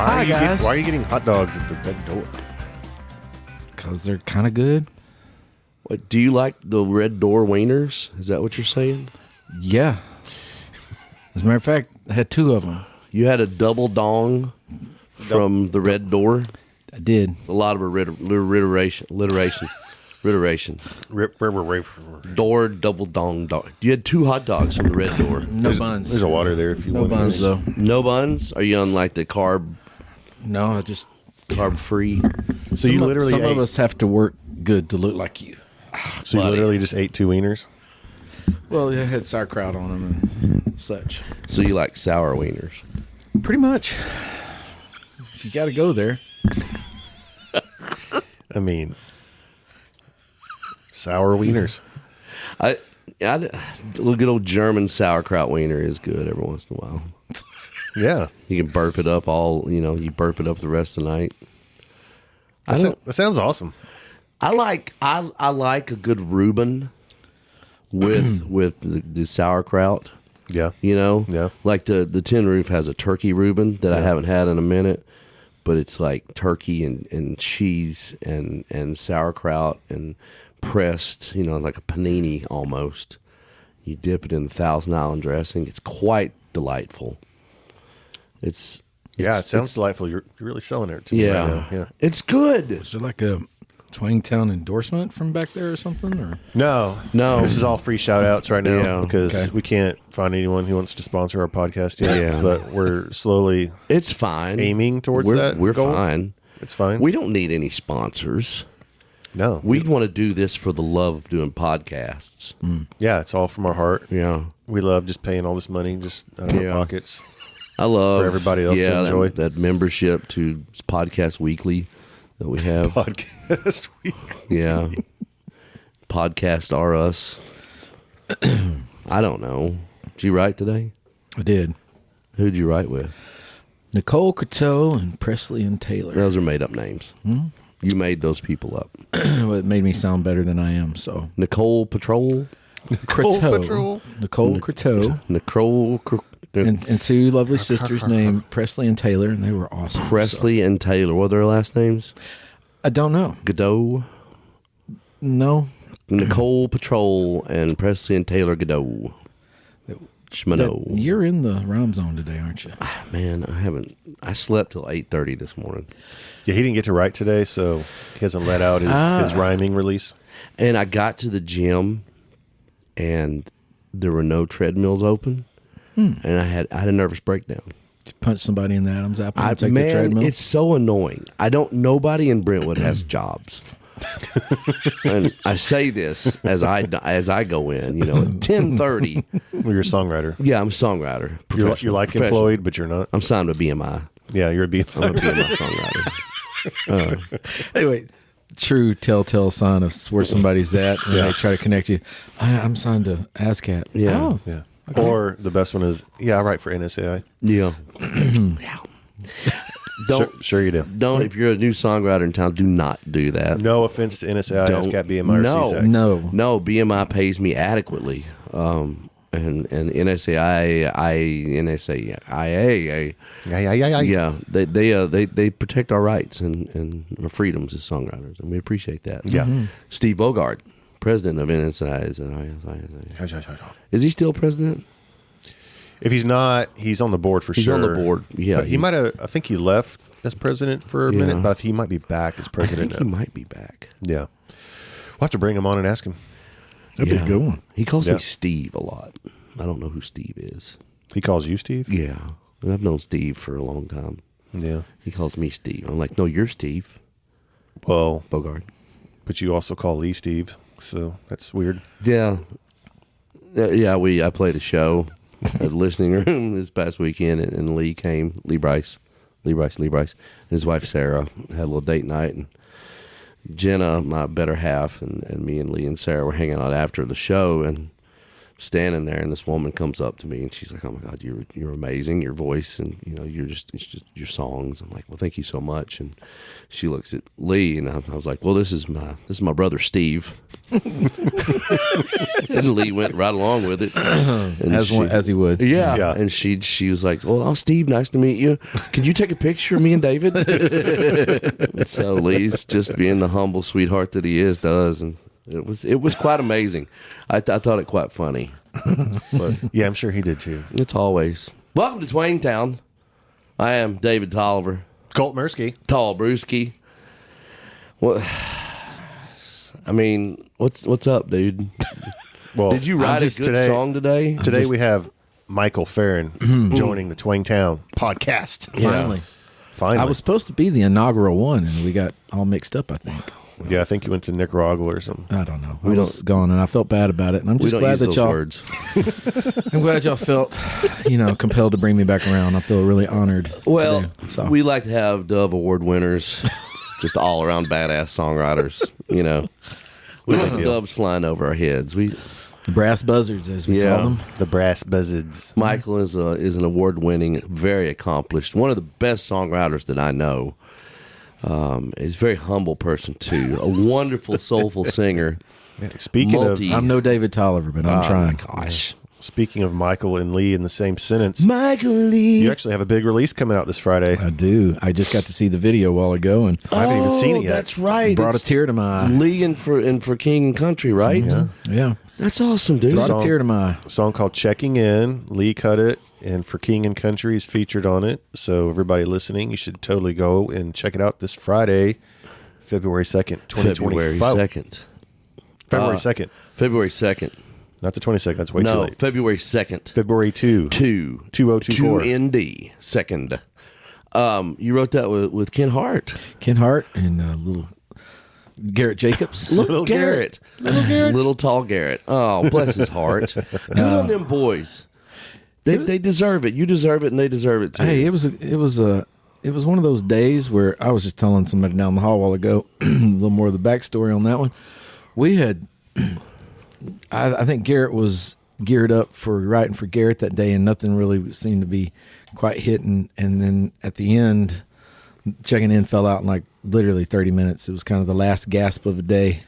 Why are you getting hot dogs at the Red Door? Because they're kind of good. What, do you like the Red Door wieners? Is that what you're saying? Yeah. As a matter of fact, I had 2 of them. You had a double dong from the Red Door? I did. A lot of alliteration. Door, double dong, dog. You had 2 hot dogs from the Red Door. No buns. There's a water there if you want. No buns, though. No buns? Are you on like the carb No, I just... carb free? So you literally Some ate, of us have to work good to look like you. So you literally just ate 2 wieners? Well, it had sauerkraut on them and such. So you like sour wieners? Pretty much. You got to go there. I mean, sour wieners. A good old German sauerkraut wiener is good every once in a while. Yeah. You can burp it up you burp it up the rest of the night. That sounds awesome. I like a good Reuben with the sauerkraut. Yeah. Yeah. Like the Tin Roof has a turkey Reuben that I haven't had in a minute, but it's like turkey and cheese and sauerkraut and pressed, like a panini almost. You dip it in the Thousand Island dressing. It's quite delightful. It sounds delightful. You're really selling it to me right now. Yeah. It's good. Is there like a Twangtown endorsement from back there or something? Or No. This is all free shout-outs right now because we can't find anyone who wants to sponsor our podcast yet. Yeah. But we're slowly It's fine. aiming towards that We're goal. fine. It's fine. We don't need any sponsors. No. We want to do this for the love of doing podcasts. Yeah, it's all from our heart. Yeah. We love just paying all this money just out of our pockets. I love For everybody else to enjoy. that membership to Podcast Weekly that we have. Podcast week. Yeah. Podcasts are us. I don't know. Did you write today? I did. Who'd you write with? Nicole Croteau and Presley and Taylor. Those are made up names. You made those people up. Well, it made me sound better than I am, so. Nicole Patrol? Croteau. Nicole Croteau. Nicole And 2 lovely sisters named Presley and Taylor, and they were awesome. Presley and Taylor. What are their last names? I don't know. Godot? No. Nicole Patrol and Presley and Taylor Godot. Schmano. You're in the rhyme zone today, aren't you? Man, I haven't. I slept till 8:30 this morning. Yeah, he didn't get to write today, so he hasn't let out his rhyming release. And I got to the gym, and there were no treadmills open. And I had a nervous breakdown. Punch somebody in the Adam's apple and take the treadmill. It's so annoying. Nobody in Brentwood has jobs. And I say this as I go in, at 10:30. Well, you're a songwriter. Yeah, I'm a songwriter. You're like employed, but you're not. I'm signed with BMI. Yeah, you're a BMI. I'm a BMI songwriter. Anyway, true telltale sign of where somebody's at when they try to connect you. I'm signed to ASCAP. Yeah. Oh. Yeah. Okay. Or the best one is, I write for NSAI. Yeah. Sure you do. Don't, if you're a new songwriter in town, do not do that. No offense to NSAI, ASCAP, BMI, or CSAC. No, BMI pays me adequately. And NSAI, they protect our rights and our freedoms as songwriters, and we appreciate that. Yeah. Steve Bogart, president of NSAI, is he still president? If he's not, he's on the board for sure. He's on the board. Yeah, but he might have. I think he left as president for a minute, but he might be back as president. I think he might be back. Yeah, we'll have to bring him on and ask him. That'd be a good one. He calls me Steve a lot. I don't know who Steve is. He calls you Steve? Yeah. And I've known Steve for a long time. Yeah. He calls me Steve. I'm like, no, you're Steve. Well, Bogart. But you also call Lee Steve, so that's weird. Yeah. I played a show at the listening room this past weekend, and Lee came, Lee Brice, and his wife Sarah had a little date night, and Jenna, my better half, and me and Lee and Sarah were hanging out after the show, and standing there, and this woman comes up to me, and she's like, "Oh my God, you're amazing, your voice, and it's just your songs." I'm like, "Well, thank you so much." And she looks at Lee, and I was like, "Well, this is my brother Steve." And Lee went right along with it. As he would. Yeah. And she was like, well, Steve, nice to meet you. Could you take a picture of me and David? And so Lee's just being the humble sweetheart that he does. And it was quite amazing. I thought it quite funny. But yeah, I'm sure he did too. it's always. Welcome to Twangtown. I am David Tolliver. Colt Mirsky. Tall Brewski. Well, I mean, what's up, dude? Well, did you write a good song today? Today we have Michael Farren joining the Twangtown podcast. Finally. I was supposed to be the inaugural one, and we got all mixed up, I think. Yeah, I think you went to Nicaragua or something. I don't know. I was gone, and I felt bad about it. And I'm just glad that y'all. Words. I'm glad y'all felt, compelled to bring me back around. I feel really honored. Well, today, so. We like to have Dove Award winners, just all around badass songwriters. We like doves flying over our heads. Brass buzzards, as we call them. The brass buzzards. Michael is an award-winning, very accomplished, one of the best songwriters that I know. He's a very humble person too. A wonderful, soulful singer. Yeah, speaking of, I'm no David Tolliver, but I'm trying. Gosh. Speaking of Michael and Lee in the same sentence, Michael Lee. You actually have a big release coming out this Friday. I do. I just got to see the video a while ago, and I haven't even seen it yet. That's right. Brought a tear to my eye. Lee and for King and Country, right? Yeah. That's awesome, dude. Brought a tear to my eye. A song called Checking In. Lee cut it, and For King and Country is featured on it. So everybody listening, you should totally go and check it out this Friday, February 2nd, 2025. February 2nd. February 2nd. Not the 22nd. That's way too late. February 2nd. February 2. 2024. 2ND. Second. You wrote that with Ken Hart. Ken Hart and little Garrett Jacobs. Little Garrett. Little tall Garrett. Oh, bless his heart. Good on them boys. They deserve it. You deserve it, and they deserve it too. Hey, it was one of those days where I was just telling somebody down the hall a while ago a little more of the backstory on that one. We had, I think Garrett was geared up for writing for Garrett that day, and nothing really seemed to be quite hitting. And then at the end, Checking In fell out in like literally 30 minutes. It was kind of the last gasp of a day.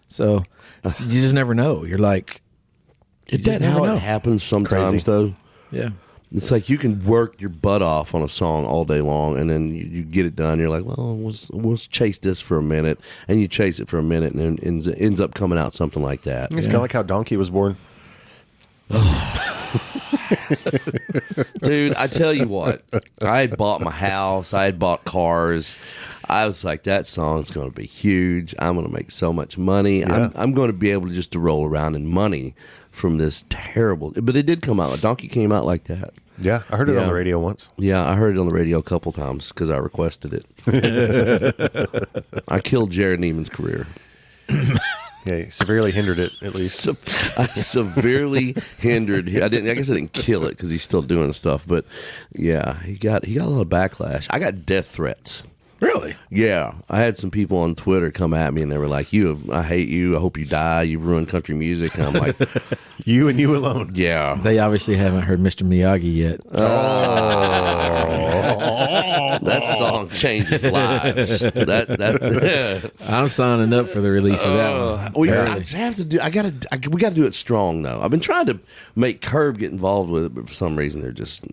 So you just never know. You're like, is that how it happens sometimes, though? Yeah. It's like you can work your butt off on a song all day long, and then you get it done. You're like, well, we'll chase this for a minute, and you chase it for a minute, and then ends up coming out something like that. It's kind of like how Donkey was born. Dude, I tell you what, I had bought my house, I had bought cars. I was like, that song's going to be huge. I'm going to make so much money. Yeah. I'm going to be able to roll around in money from this terrible. But it did come out. Donkey came out like that. Yeah, I heard it on the radio once. Yeah, I heard it on the radio a couple times because I requested it. I killed Jared Neiman's career. Yeah, severely hindered it, at least. I severely hindered. I guess I didn't kill it because he's still doing stuff. But yeah, he got a lot of backlash. I got death threats. Really? Yeah, I had some people on Twitter come at me and they were like, I hate you. I hope you die. You've ruined country music. And I'm like, you and you alone. Yeah. They obviously haven't heard Mr. Miyagi yet. That song changes lives. I'm signing up for the release of that one. I just have to do. We got to do it strong though. I've been trying to make Curb get involved with it, but for some reason they're just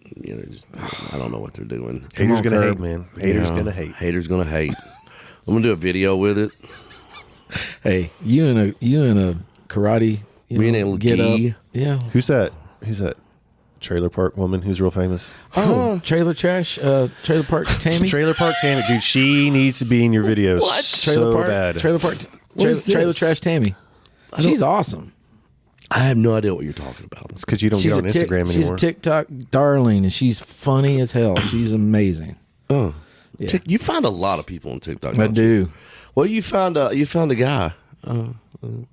I don't know what they're doing. Haters gonna hate, man. Haters gonna hate. Haters gonna hate. I'm gonna do a video with it. Hey, you in a karate, Me and a get gi. up. Yeah. Who's that? Who's that? Trailer Park woman who's real famous. Oh, Trailer Park Tammy. Trailer Park Tammy, dude. She needs to be in your videos. What? So bad. Trailer Trash Tammy. She's awesome. I have no idea what you're talking about. It's because you don't get on Instagram anymore. She's a TikTok darling, and she's funny as hell. She's amazing. Oh, yeah. You find a lot of people on TikTok. I do. Well, you found a guy.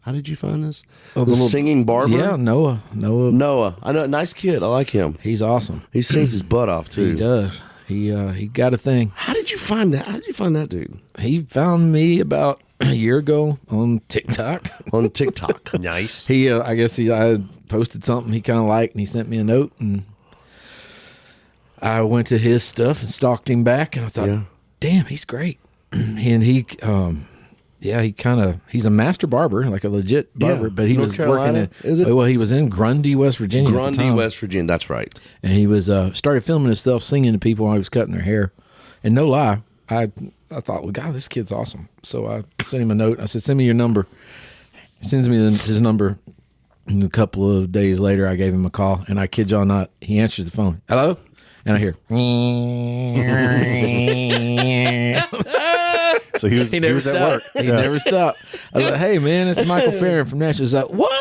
How did you find this? Oh, the singing barber. Yeah, Noah. I know, nice kid. I like him. He's awesome. He sings his butt off too. He does. He got a thing. How did you find that? How did you find that dude? He found me about a year ago on TikTok. On TikTok. Nice. I posted something he kind of liked, and he sent me a note, and I went to his stuff and stalked him back, and I thought, damn, he's great. And he he's a master barber, like a legit barber, but he North was Carolina, working is it? well, he was in Grundy, West Virginia. Grundy, West Virginia, that's right. And he was started filming himself singing to people while he was cutting their hair. And no lie, I thought, well, God, this kid's awesome. So I sent him a note. I said, send me your number. He sends me his number. And a couple of days later, I gave him a call, and I kid y'all not, he answers the phone. Hello? And I hear. So he never was at work. He never stopped. I was like, hey, man, it's Michael Farren from Nashville. He's like, what?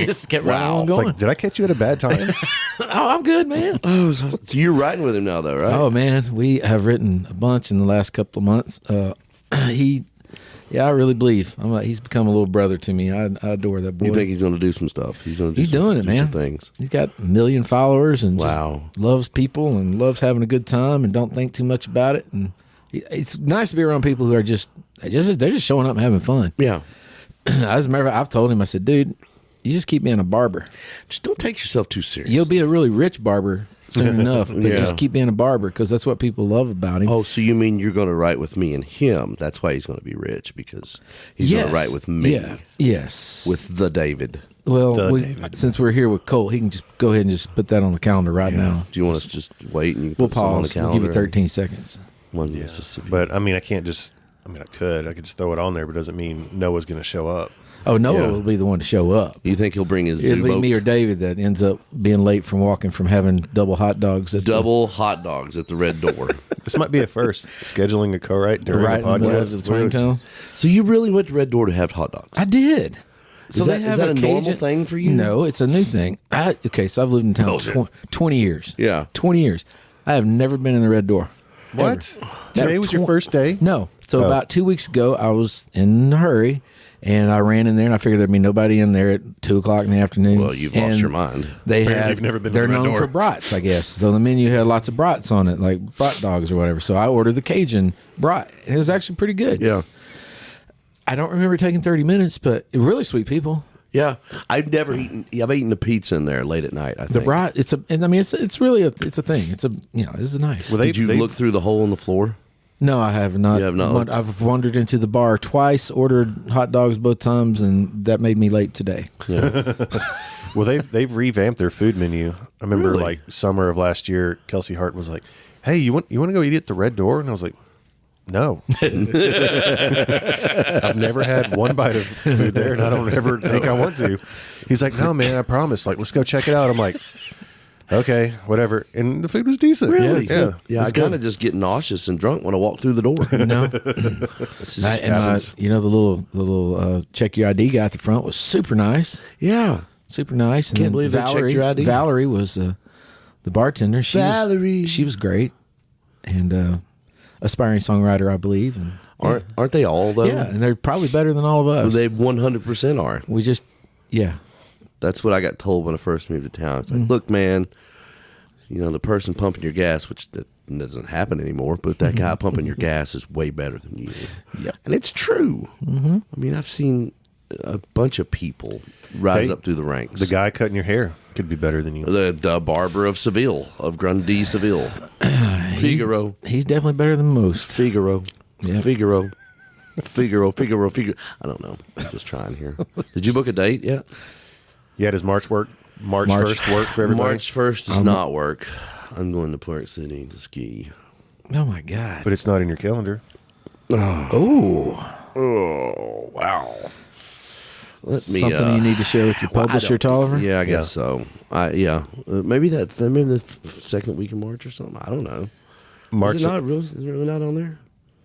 Just kept right on It's going. like, did I catch you at a bad time? Oh, I'm good, man. Oh, so you're riding with him now, though, right? Oh, man, we have written a bunch in the last couple of months. I really believe he's become a little brother to me. I adore that boy. You think he's going to do some stuff? He's doing it, man. Some things. He's got 1 million followers and wow, just loves people and loves having a good time and don't think too much about it. And it's nice to be around people who are they're just showing up and having fun. Yeah. As a matter of fact, I've told him, I said, dude, you just keep being a barber. Just don't take yourself too serious. You'll be a really rich barber soon enough, but just keep being a barber because that's what people love about him. Oh, so you mean you're going to write with me and him? That's why he's going to be rich, because he's going to write with me. Yeah. Yes. With the David. Well, since we're here with Colt, he can just go ahead and just put that on the calendar right now. Do you want us to just wait and you we'll put something on the pause. calendar? We'll give you 13 seconds. One Mississippi. But I mean, I could just throw it on there, but it doesn't mean Noah's going to show up. Oh, Noah will be the one to show up. You think he'll bring his It'll zoo be boat? me or David that ends up being late from walking from having double hot dogs. At hot dogs at the Red Door. This might be a first, scheduling a co-write during right the in the middle of podcast. the It's swing weird. town. So you really went to Red Door to have hot dogs? I did. So Is they that have a normal Cajun thing for you? No, it's a new thing. So I've lived in town 20 years. Yeah. 20 years. I have never been in the Red Door. What? Ever. Today was your first day? No. So about 2 weeks ago, I was in a hurry, and I ran in there, and I figured there'd be nobody in there at 2:00 in the afternoon. Well, you've lost your mind. You've never been to they're the Red known Door. for brats, I guess. So the menu had lots of brats on it, like brat dogs or whatever. So I ordered the Cajun brat, and it was actually pretty good. Yeah. I don't remember taking 30 minutes, but really sweet people. Yeah. I've never eaten. I've eaten a pizza in there late at night. I think. The brat, it's really a thing. It's nice. Did you look through the hole in the floor? No, I have not. You have not looked? I've wandered into the bar twice, ordered hot dogs both times, and that made me late today. Yeah. Well, they've revamped their food menu. I remember Really? like summer of last year, Kelsey Hart was like, "Hey, you want to go eat at the Red Door?" And I was like, "No, I've never had one bite of food there, and I don't ever think I want to." He's like, "No, man, I promise. Like, let's go check it out." I'm like, "Okay, whatever." And the food was decent. Really? Yeah. Yeah. I It's kind good. of just get nauseous and drunk when I walk through the door. No, happens. the little check your ID guy at the front was super nice, Yeah. super nice. And Can't then believe they checked your ID. Valerie was the bartender. Valerie. She was great, and aspiring songwriter, I believe. And Aren't they all though? yeah, and they're probably better than all of us. They 100% are. We just That's what I got told when I first moved to town. It's like, look, man, the person pumping your gas, which that doesn't happen anymore, but that guy pumping your gas is way better than you. Yep. And it's true. Mm-hmm. I mean, I've seen a bunch of people rise up through the ranks. The guy cutting your hair could be better than you. The barber of Seville, of Grundy, Seville. Figaro. He's definitely better than most. Figaro. Yep. Figaro. I don't know. I'm just trying here. Did you book a date yet? Yeah, does March 1st work for everybody? March 1st does not work. I'm going to Park City to ski. Oh my God! But it's not in your calendar. Oh, wow. Something you need to share with your publisher, Tolliver? Yeah, I guess so. Maybe the second week of March or something. I don't know. March Is it really not on there?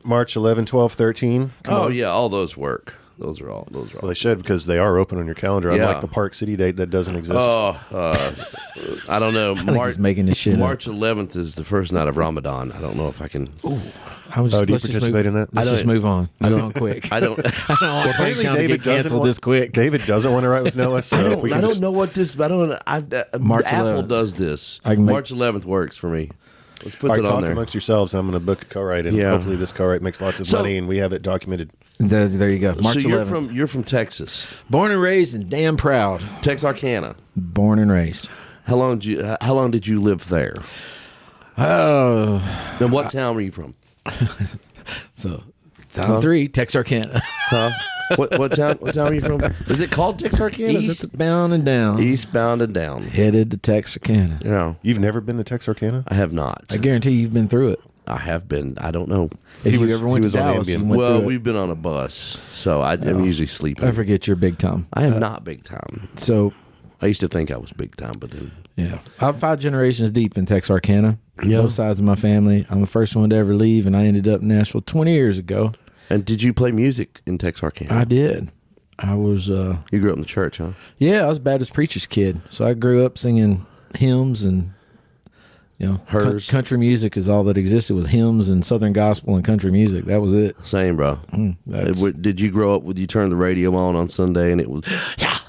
March 11, 12, 13. Yeah, all those work. Those are all. Well, they should because they are open on your calendar. Yeah. Unlike the Park City date that doesn't exist. I don't know. He's making this shit March 11th is the first night of Ramadan. I don't know if I can. Do you participate in that? Let's just move on. Move on quick. I don't. Apparently David doesn't canceled want, this quick. David doesn't want to write with Noah. So I don't know what this. I don't. March Apple 11th. does this. I can make- March 11th works for me. Let's put All right, that on talk there. amongst yourselves. I'm going to book a co-write, and hopefully this co-write makes lots of money, and we have it documented. There you go. March so 11th. you're from Texas, Born and raised and damn proud. Texarkana. Born and raised. How long did you live there? Oh, And what town were you from? so Time 3, Texarkana. Huh? What town are you from? Is it called Texarkana? Eastbound and down. Eastbound and down. Headed to Texarkana. Yeah. You've never been to Texarkana? I have not. I guarantee you've been through it. I have been. I don't know. If you ever went to Dallas, you went through it. We've been on a bus, so I'm usually sleeping. I forget you're big time. I am not big time. So I used to think I was big time, but then yeah, I'm 5 generations deep in Texarkana. Yeah. Both sides of my family. I'm the first one to ever leave, and I ended up in Nashville 20 years ago. And did you play music in Texarkana? I did. I was. You grew up in the church, huh? Yeah, I was a Baptist preacher's kid, so I grew up singing hymns and. Hers. Country music is all that existed, was hymns and Southern gospel and country music. That was it. Same, bro. Did you grow up with you turn the radio on Sunday and it was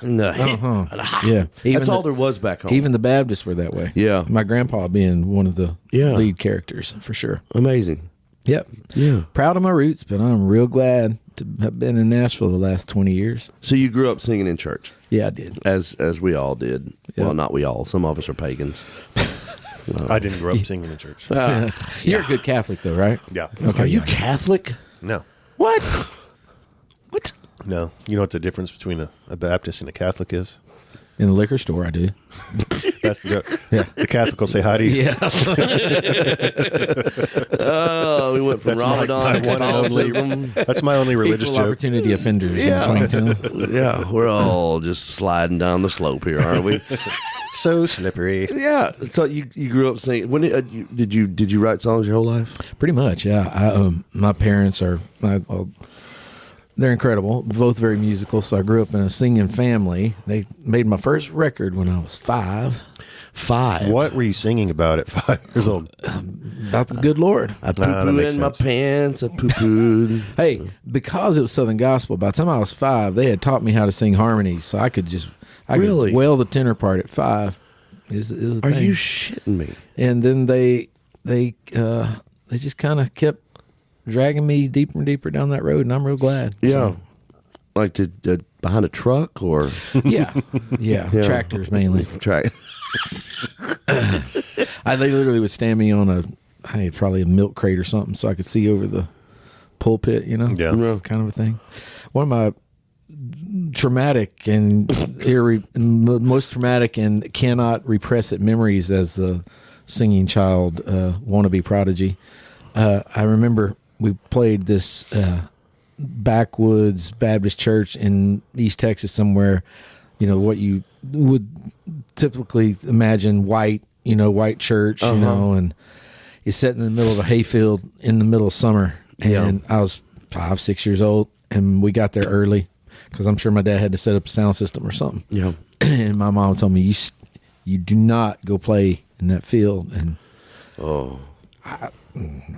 yeah. That's all there was back home. Even the Baptists were that way. Yeah. My grandpa being one of the lead characters for sure. Amazing. Yep. Yeah. Proud of my roots, but I'm real glad to have been in Nashville the last 20 years. So you grew up singing in church? Yeah, I did. As we all did. Yep. Well, not we all. Some of us are pagans. I didn't grow up singing in church. You're a good Catholic, though, right? Yeah. Okay, Are you Catholic? No. What? What? No. You know what the difference between a Baptist and a Catholic is? In the liquor store, I do. That's the joke. Yeah. The Catholic will say hi to you. Yeah. Oh, we went from Ramadan to Catholicism. That's my only religious Equal joke. opportunity offenders in Twingtown. Yeah, we're all just sliding down the slope here, aren't we? So slippery. Yeah. So you grew up singing. When did you write songs your whole life? Pretty much, yeah. My parents are they're incredible, both very musical. So I grew up in a singing family. They made my first record when I was 5. 5. What were you singing about at 5 years old? About the good Lord. I poo-pooed in my pants. I poo-pooed. Hey, because it was Southern gospel, by the time I was 5, they had taught me how to sing harmonies, so I could Really? wail the tenor part at 5. Is the Are thing. you shitting me? And then they just kind of kept dragging me deeper and deeper down that road, and I'm real glad. Yeah. So, Like behind a truck or yeah, tractors mainly. track. They literally would stand me on probably a milk crate or something, so I could see over the pulpit. Yeah. It's kind of a thing. One of my traumatic and most traumatic and cannot repress it memories as the singing child, wannabe prodigy. I remember we played this backwoods Baptist church in East Texas somewhere. What you would typically imagine white church, and it's set in the middle of a hayfield in the middle of summer. And I was 5, 6 years old, and we got there early because I'm sure my dad had to set up a sound system or something. Yeah. And my mom told me, you do not go play in that field. And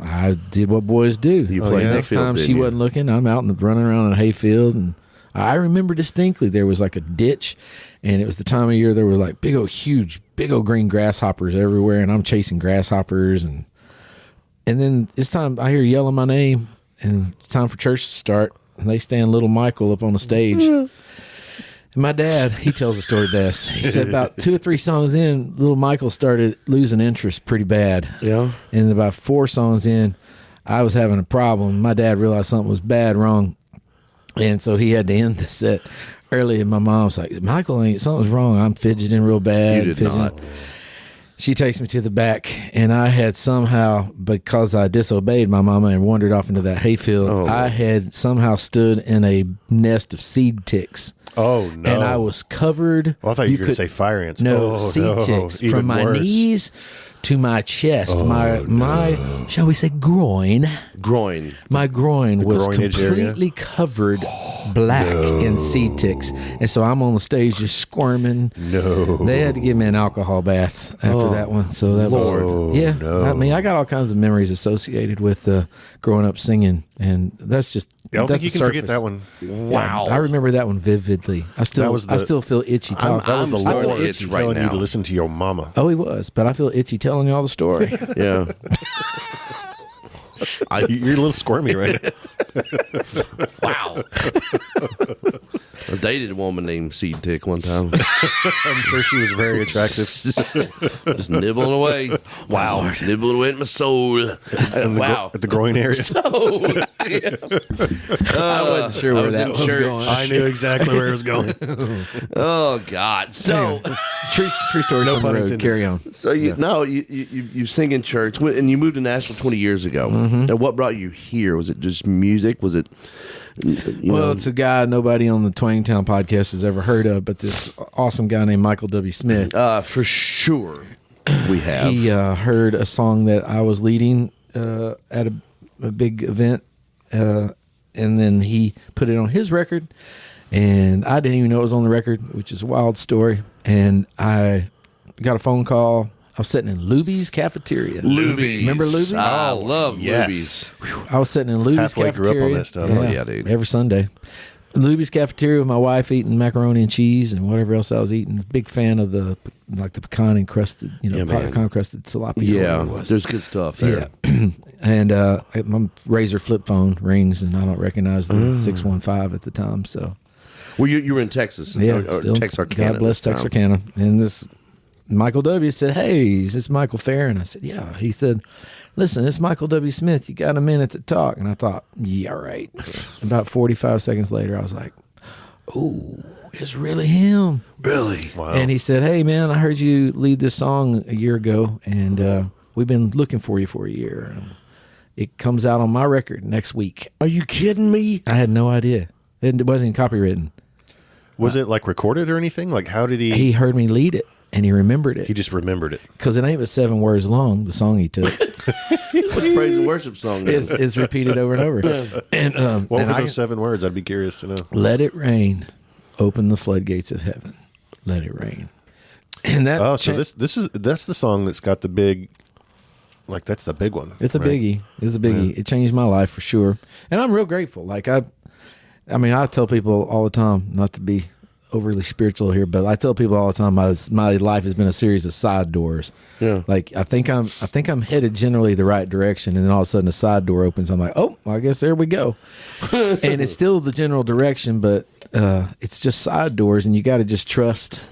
I did what boys do. You played that next field, time didn't she you? wasn't looking, I'm out and running around in a hayfield, and I remember distinctly there was like a ditch, and it was the time of year there were like big old green grasshoppers everywhere, and I'm chasing grasshoppers, and then it's time I hear yelling my name, and it's time for church to start, and they stand little Michael up on the stage. And my dad, he tells the story best. He said about 2 or 3 songs in, little Michael started losing interest pretty bad. Yeah. And about 4 songs in, I was having a problem. My dad realized something was wrong. And so he had to end the set early. And my mom was like, Michael, something's wrong. I'm fidgeting real bad. You did not. She takes me to the back, and I had somehow, because I disobeyed my mama and wandered off into that hayfield, I had somehow stood in a nest of seed ticks. Oh, no. And I was covered. Well, I thought you were going to say fire ants. No, seed ticks. Even From my worse. knees to my chest, my shall we say groin. My groin was groinage completely covered black in seed ticks. And so I'm on the stage just squirming. No. They had to give me an alcohol bath after that one. So that was, yeah. no. I mean, I got all kinds of memories associated with growing up singing. And that's just, I don't that's think you the can forget surface. that one. Wow. I remember that one vividly. I still feel itchy talking. That was the I'm Lord still itchy right telling you now. to listen to your mama. Oh, he was, but I feel itchy telling you all the story. Yeah. You're a little squirmy right now. Wow. I dated a woman named Seed Tick one time. I'm sure she was very attractive. Just nibbling away. Wow. Nibbling away at my soul. Wow. At the groin area. I wasn't sure where that was going. I knew exactly where it was going. Oh, God. So, true story No from pun the road. intended. Carry on. so you sing in church, and you moved to Nashville 20 years ago. And what brought you here? Was it just music? Was it, Well, it's a guy nobody on the Twangtown podcast has ever heard of, but this awesome guy named Michael W. Smith. For sure we have. He heard a song that I was leading at a big event, and then he put it on his record, and I didn't even know it was on the record, which is a wild story. And I got a phone call. I was sitting in Luby's cafeteria. Luby's. Remember Luby's? I love yes. Luby's. I was sitting in Luby's Halfway cafeteria. grew up on that stuff. Oh, yeah, dude. Every Sunday. Luby's cafeteria with my wife eating macaroni and cheese and whatever else I was eating. Big fan of the pecan encrusted, pecan encrusted tilapia. Yeah, It was. there's good stuff there. Yeah. And my Razor flip phone rings, and I don't recognize the 615 at the time. So, Well, you were in Texas. yeah, or still, Texarkana. God bless this time. Texarkana. And this Michael W. said, "Hey, is this Michael Farren?" I said, "Yeah." He said, "Listen, it's Michael W. Smith. You got a minute to talk?" And I thought, "Yeah, right." About 45 seconds later, I was like, "Oh, it's really him." Really? Wow. And he said, "Hey, man, I heard you lead this song a year ago, and we've been looking for you for a year. It comes out on my record next week." Are you kidding me? I had no idea. It wasn't even copywritten. Was it like recorded or anything? Like how did he? He heard me lead it, and he remembered He it. just remembered it. Because it ain't but 7 words long, the song he took. What's praise and worship song? It's repeated over and over. And What and were I those 7 words? I'd be curious to know. let it rain, open the floodgates of heaven. Let it rain. And that Oh, so that's the song that's got the big, like that's the big one. it's a right? biggie. It's a biggie. It changed my life for sure. And I'm real grateful. Like I tell people all the time, not to be overly spiritual here, but I tell people all the time my life has been a series of side doors. Yeah. Like I think I'm headed generally the right direction, and then all of a sudden a side door opens. I'm like, oh, well, I guess there we go. And it's still the general direction, but it's just side doors, and you got to just trust.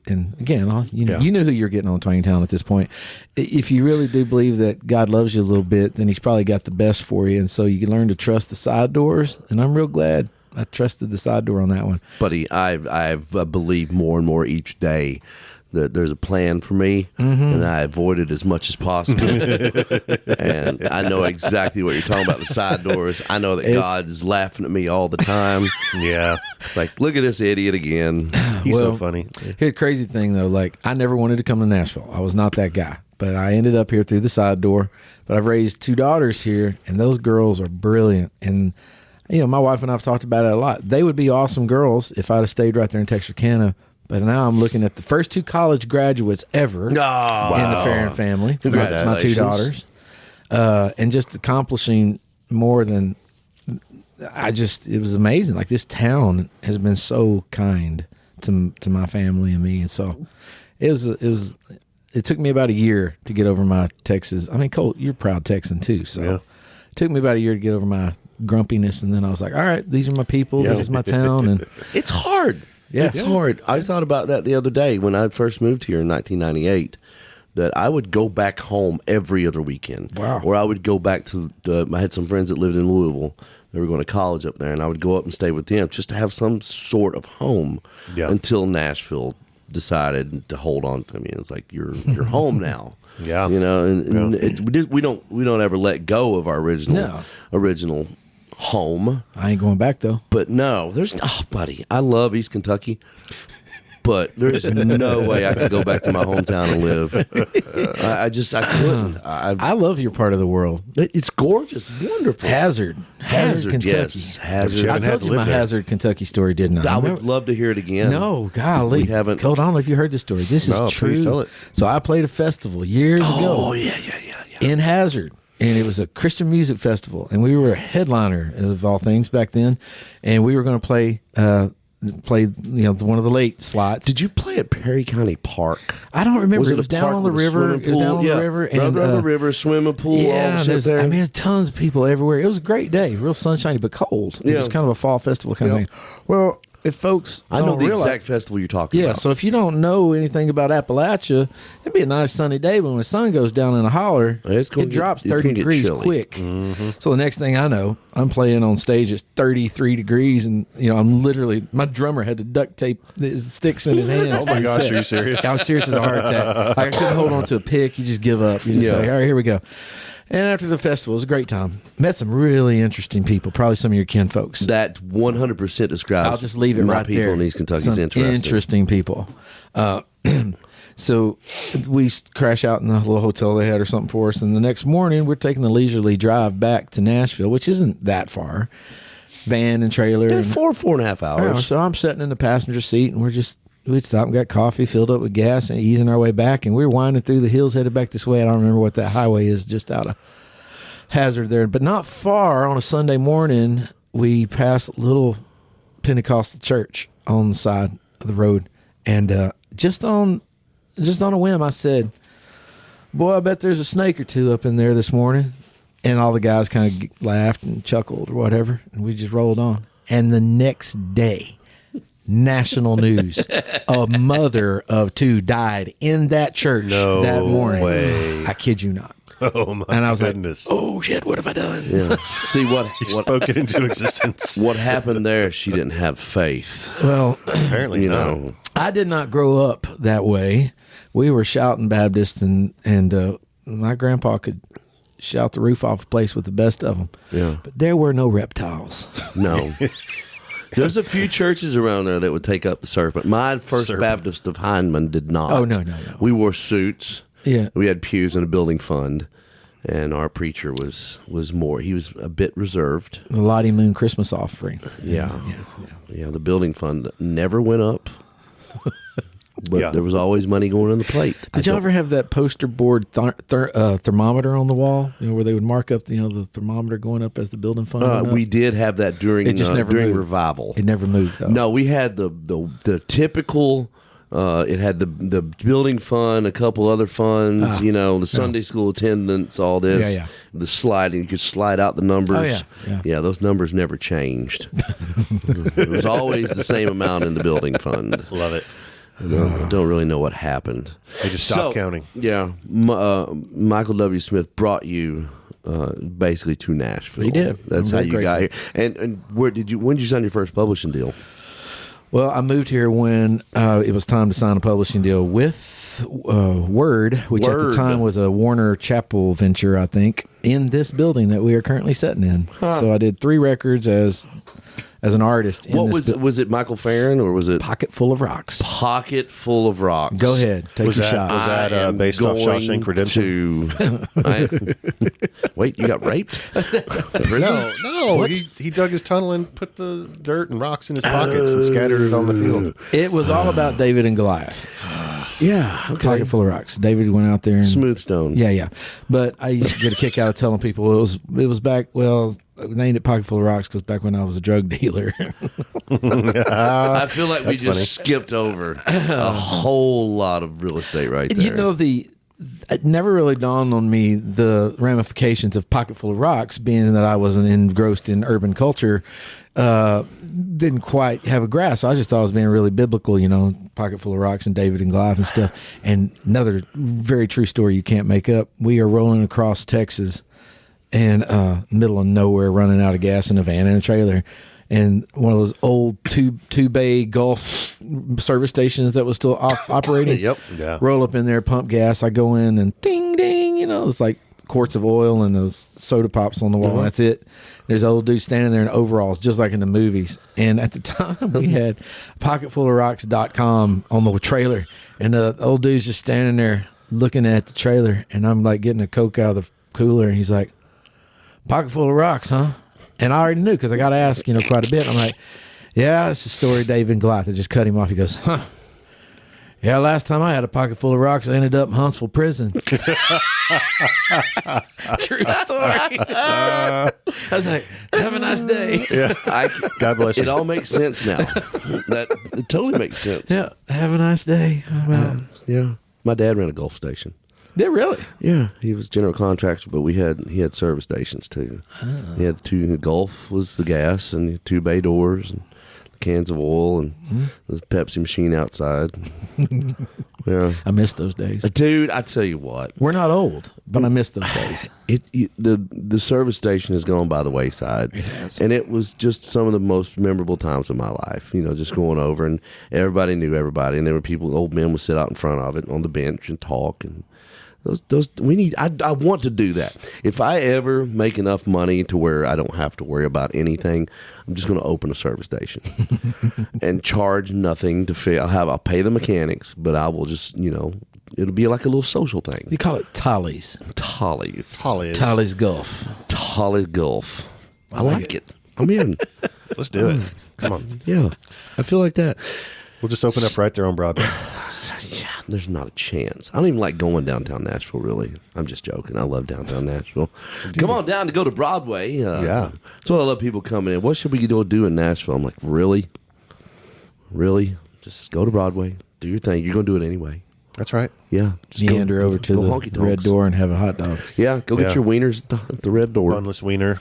And again, you know who you're getting on Twangtown at this point. If you really do believe that God loves you a little bit, then He's probably got the best for you, and so you can learn to trust the side doors. And I'm real glad I trusted the side door on that one. Buddy, I believe more and more each day that there's a plan for me, and I avoid it as much as possible. And I know exactly what you're talking about, the side doors. I know that God is laughing at me all the time. Yeah, It's like, look at this idiot again. he's so Well, funny. Here's the crazy thing, though. Like, I never wanted to come to Nashville. I was not that guy. But I ended up here through the side door. But I've raised 2 daughters here, and those girls are brilliant. And, my wife and I have talked about it a lot. They would be awesome girls if I'd have stayed right there in Texarkana. But now I'm looking at the first 2 college graduates ever in the Farren family. My 2 daughters. And just accomplishing more than it was amazing. Like, this town has been so kind to my family and me. And so it took me about a year to get over my Texas. I mean, Colt, you're a proud Texan too. So Yeah. it took me about a year to get over my grumpiness. And then I was like, all right, these are my people. This is my town. And It's hard. Yeah. It's hard. I thought about that the other day when I first moved here in 1998, that I would go back home every other weekend. Wow. Or I would go back to I had some friends that lived in Louisville. They were going to college up there, and I would go up and stay with them just to have some sort of home until Nashville decided to hold on to me. It's like, you're home now. Yeah. We don't ever let go of our original home. I ain't going back though. But no, buddy, I love East Kentucky, but there's no way I could go back to my hometown and live. I couldn't. I love your part of the world. It's gorgeous. It's wonderful. Hazard, Kentucky. Yes, Hazard. I told you my Hazard, Kentucky story, didn't I? I would love to hear it again. No, golly. We haven't. Hold on, if you heard this story. This is No, true. please tell it. So I played a festival years ago. Oh, yeah. In Hazard. And it was a Christian music festival. And we were a headliner of all things back then. And we were going to play played one of the late slots. Did you play at Perry County Park? I don't remember. It was down on the river. It was down on the river. And around the river, swimming pool. Yeah, there. I mean, tons of people everywhere. It was a great day, real sunshiny but cold. It was kind of a fall festival kind of thing. Well, if folks I know the exact festival you're talking about. Yeah, so if you don't know anything about Appalachia, it'd be a nice sunny day, but when the sun goes down in a holler, it drops 30 degrees quick. Mm-hmm. So the next thing I know, I'm playing on stage at 33 degrees, and I'm literally, my drummer had to duct tape the sticks in his hands. Oh my gosh, are you serious? I was serious as a heart attack. Like, I couldn't hold on to a pick. You just give up. You just like, all right, here we go. And after the festival, it was a great time. Met some really interesting people, probably some of your kin folks. That 100% describes I'll just leave it right people there. in East Kentucky. Some interesting people. So we crash out in the little hotel they had or something for us. And the next morning, we're taking the leisurely drive back to Nashville, which isn't that far. Van and trailer. Yeah, 4.5 hours. So I'm sitting in the passenger seat, and we'd stopped and got coffee, filled up with gas, and easing our way back. And we were winding through the hills, headed back this way. I don't remember what that highway is, just out of Hazard there. But not far on a Sunday morning, we passed a little Pentecostal church on the side of the road. And just on a whim, I said, boy, I bet there's a snake or two up in there this morning. And all the guys kind of laughed and chuckled or whatever. And we just rolled on. And the next day, national news, a mother of two died in that church that morning. Way. I kid you not. Oh my and I was goodness. Like, oh shit, what have I done? Yeah. See what spoke it into existence. What happened there? She didn't have faith. Well, apparently, I did not grow up that way. We were shouting Baptist, and my grandpa could shout the roof off a place with the best of them. Yeah, but there were no reptiles. No. There's a few churches around there that would take up the serpent. My First Baptist of Hindman did not. Oh, no. We wore suits. Yeah. We had pews in a building fund, and our preacher was more. He was a bit reserved. The Lottie Moon Christmas offering. Yeah. The building fund never went up, but there was always money going on the plate. Did y'all ever have that poster board thermometer on the wall? Where they would mark up the thermometer going up as the building fund went up? We did have that during during revival. It never moved though. No, we had the typical. It had the building fund, a couple other funds, the Sunday school attendance, all this. Yeah. The sliding, you could slide out the numbers. Oh, yeah. Those numbers never changed. It was always the same amount in the building fund. Love it. I don't really know what happened. They just stopped counting. Yeah. Michael W. Smith brought you basically to Nashville. He did. That's how you got here. And when did you sign your first publishing deal? Well, I moved here when it was time to sign a publishing deal with Word, which at the time was a Warner Chappell venture, I think, in this building that we are currently sitting in. So I did 3 records as an artist. What was it? Was it Michael Farren or was it Pocket Full of Rocks? Pocket Full of Rocks. Go ahead, take your shot. Was that based off Shawshank Redemption? Wait, you got raped? No. He dug his tunnel and put the dirt and rocks in his pockets and scattered it on the field. It was all about David and Goliath. Yeah, okay. Pocket Full of Rocks. David went out there and Smooth Stone. Yeah. But I used to get a kick out of telling people it was back. Well, I named it Pocket Full of Rocks because back when I was a drug dealer. I feel like we just skipped over a whole lot of real estate right there. It never really dawned on me the ramifications of Pocket Full of Rocks, being that I wasn't engrossed in urban culture. Didn't quite have a grasp. So I just thought it was being really biblical, Pocket Full of Rocks and David and Goliath and stuff. And another very true story you can't make up. We are rolling across Texas and middle of nowhere, running out of gas in a van and a trailer. And one of those old two-bay Gulf service stations that was still operating. Yep. Yeah. Roll up in there, pump gas. I go in and ding, ding. It's like quarts of oil and those soda pops on the wall. And that's it. There's an old dude standing there in overalls, just like in the movies. And at the time, we had pocketfulofrocks.com on the trailer. And the old dude's just standing there looking at the trailer. And I'm like getting a Coke out of the cooler. And he's like, Pocket Full of Rocks, huh? And I already knew because I got asked, quite a bit. I'm like, yeah, it's the story of David and Goliath. I just cut him off. He goes, huh. Yeah, last time I had a pocket full of rocks, I ended up in Huntsville prison. True story. I I was like, have a nice day. Yeah. God bless you. It all makes sense now. It totally makes sense. Yeah, have a nice day. I'm out. Yeah. My dad ran a Gulf station. Did really? Yeah, he was general contractor, but he had service stations too. He had two. Gulf was the gas, and 2 bay doors, and cans of oil, and the Pepsi machine outside. Yeah, I miss those days, dude. I tell you what, we're not old, but I miss those days. The service station has gone by the wayside. It has, and it was just some of the most memorable times of my life. You know, just going over, and everybody knew everybody, and there were people. Old men would sit out in front of it on the bench and talk and. Those we need. I want to do that. If I ever make enough money to where I don't have to worry about anything, I'm just going to open a service station and charge nothing to fit. I'll pay the mechanics, but I will just it'll be like a little social thing. You call it Tollies. Tollies Gulf. Tollies Gulf. I like it. I'm in. Let's do it. Come on. Yeah, I feel like that. We'll just open up right there on Broadway. Yeah, there's not a chance. I don't even like going downtown Nashville, really. I'm just joking. I love downtown Nashville. Come on down to go to Broadway. Yeah. That's what I love people coming in. What should we do in Nashville? I'm like, really? Really? Just go to Broadway. Do your thing. You're going to do it anyway. That's right. Yeah. Just meander over to the Red Door and have a hot dog. Yeah. Go get your wieners at the Red Door. Bunless wiener.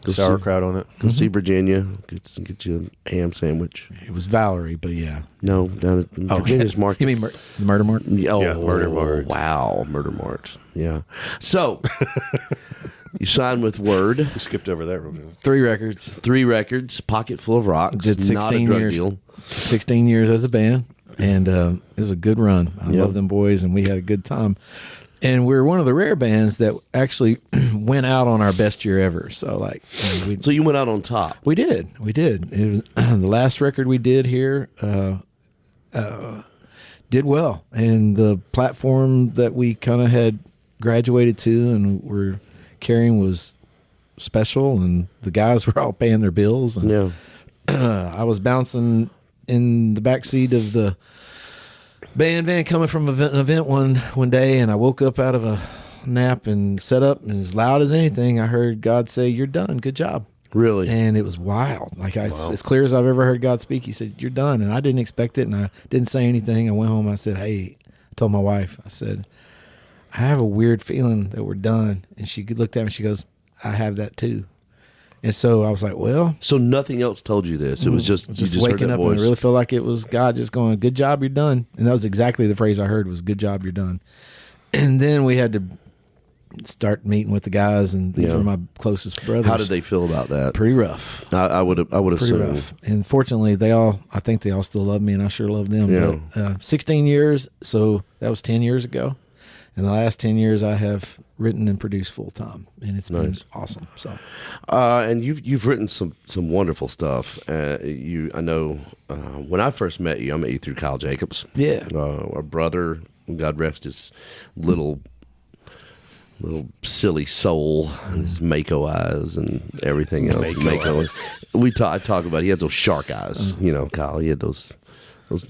Sauerkraut on it. Go see Virginia. Get you a ham sandwich. It was Valerie, but yeah. No, down at Virginia's Market. You mean the Murder Mart? Oh, yeah, Murder Mart. Wow, Murder Mart. Yeah. So, you signed with Word. We skipped over that real quick. 3 records. Pocket full of rocks. Did 16 not a drug years. deal. 16 years as a band, and it was a good run. I love them boys, and we had a good time. And we're one of the rare bands that actually went out on our best year ever. So, so you went out on top. We did. It was the last record we did here. Did well, and the platform that we kind of had graduated to and were carrying was special, and the guys were all paying their bills. And I was bouncing in the backseat of the band van coming from an event one day, and I woke up out of a nap and set up, and as loud as anything, I heard God say, "You're done. Good job." Really? And it was wild. As clear as I've ever heard God speak. He said, "You're done." And I didn't expect it, and I didn't say anything. I went home. I said, "Hey," I told my wife, I said, "I have a weird feeling that we're done." And she looked at me. She goes, "I have that too." And so I was like, well. So nothing else told you this. It was just waking heard that up, voice. and I really felt like it was God just going, "Good job, you're done." And that was exactly the phrase I heard was, "Good job, you're done." And then we had to start meeting with the guys, and these were my closest brothers. How did they feel about that? Pretty rough. I would have Pretty rough. And fortunately, I think they all still love me, and I sure love them. Yeah. But 16 years, so that was 10 years ago. And the last 10 years, I have written and produced full time, and it's been awesome. So, and you've written some wonderful stuff. I know when I first met you through Kyle Jacobs. Yeah, our brother, God rest his little silly soul and his Mako eyes and everything else. Mako. I talk about. He had those shark eyes. Kyle. He had those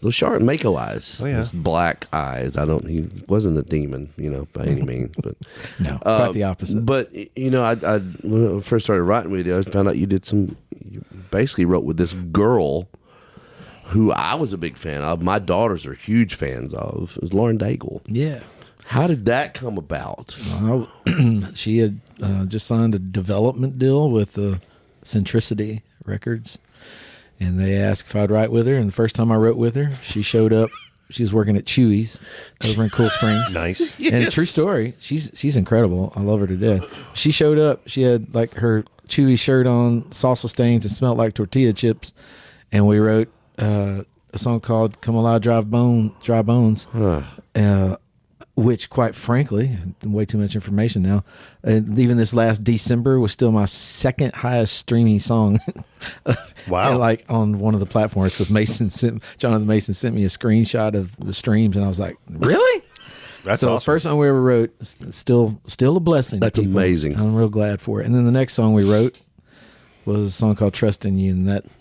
shark Mako eyes. Oh, yeah. Those black eyes. He wasn't a demon, by any means, but no, quite the opposite. But I when I first started writing with you, I found out you basically wrote with this girl who I was a big fan of. My daughters are huge fans of. It was Lauren Daigle. Yeah. How did that come about? She had just signed a development deal with Centricity Records, and they asked if I'd write with her. And the first time I wrote with her, she showed up. She was working at Chewy's over in Cool Springs. Nice. Yes. And true story, she's incredible. I love her to death. She showed up. She had her Chewy shirt on, salsa stains, and smelled like tortilla chips. And we wrote a song called "Come Alive, Dry Bones." Which, quite frankly, way too much information now. Even this last December was still my second highest streaming song. Wow! And on one of the platforms, because Jonathan Mason sent me a screenshot of the streams, and I was like, "Really?" That's so awesome. the first song we ever wrote, still a blessing. That's amazing. I'm real glad for it. And then the next song we wrote was a song called "Trust in You," and that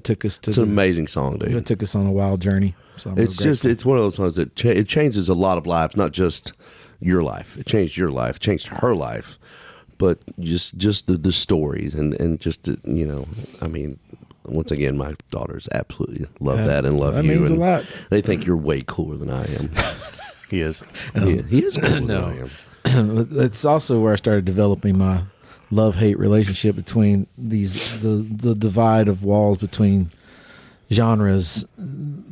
took us to. It's an amazing song, dude. It took us on a wild journey. So it's one of those songs that it changes a lot of lives, not just your life. It changed your life, it changed her life, but just the stories and just I mean, once again, my daughters absolutely love that and love that you. Means and a lot. They think you're way cooler than I am. He is. He is cooler than I am. It's also where I started developing my love-hate relationship between the divide of walls between genres,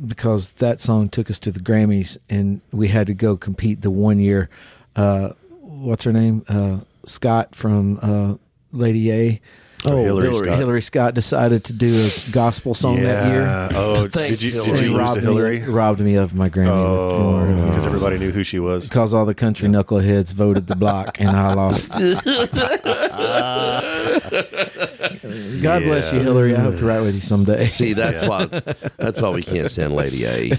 because that song took us to the Grammys and we had to go compete the 1 year. What's her name? Scott from Lady A. Hillary Scott decided to do a gospel song that year. Oh, did you lose to Hillary? Robbed me of my Grammy. Because everybody knew who she was. Because all the country knuckleheads voted the block, and I lost. God bless you, Hillary. I hope to write with you someday. See, that's why we can't stand Lady A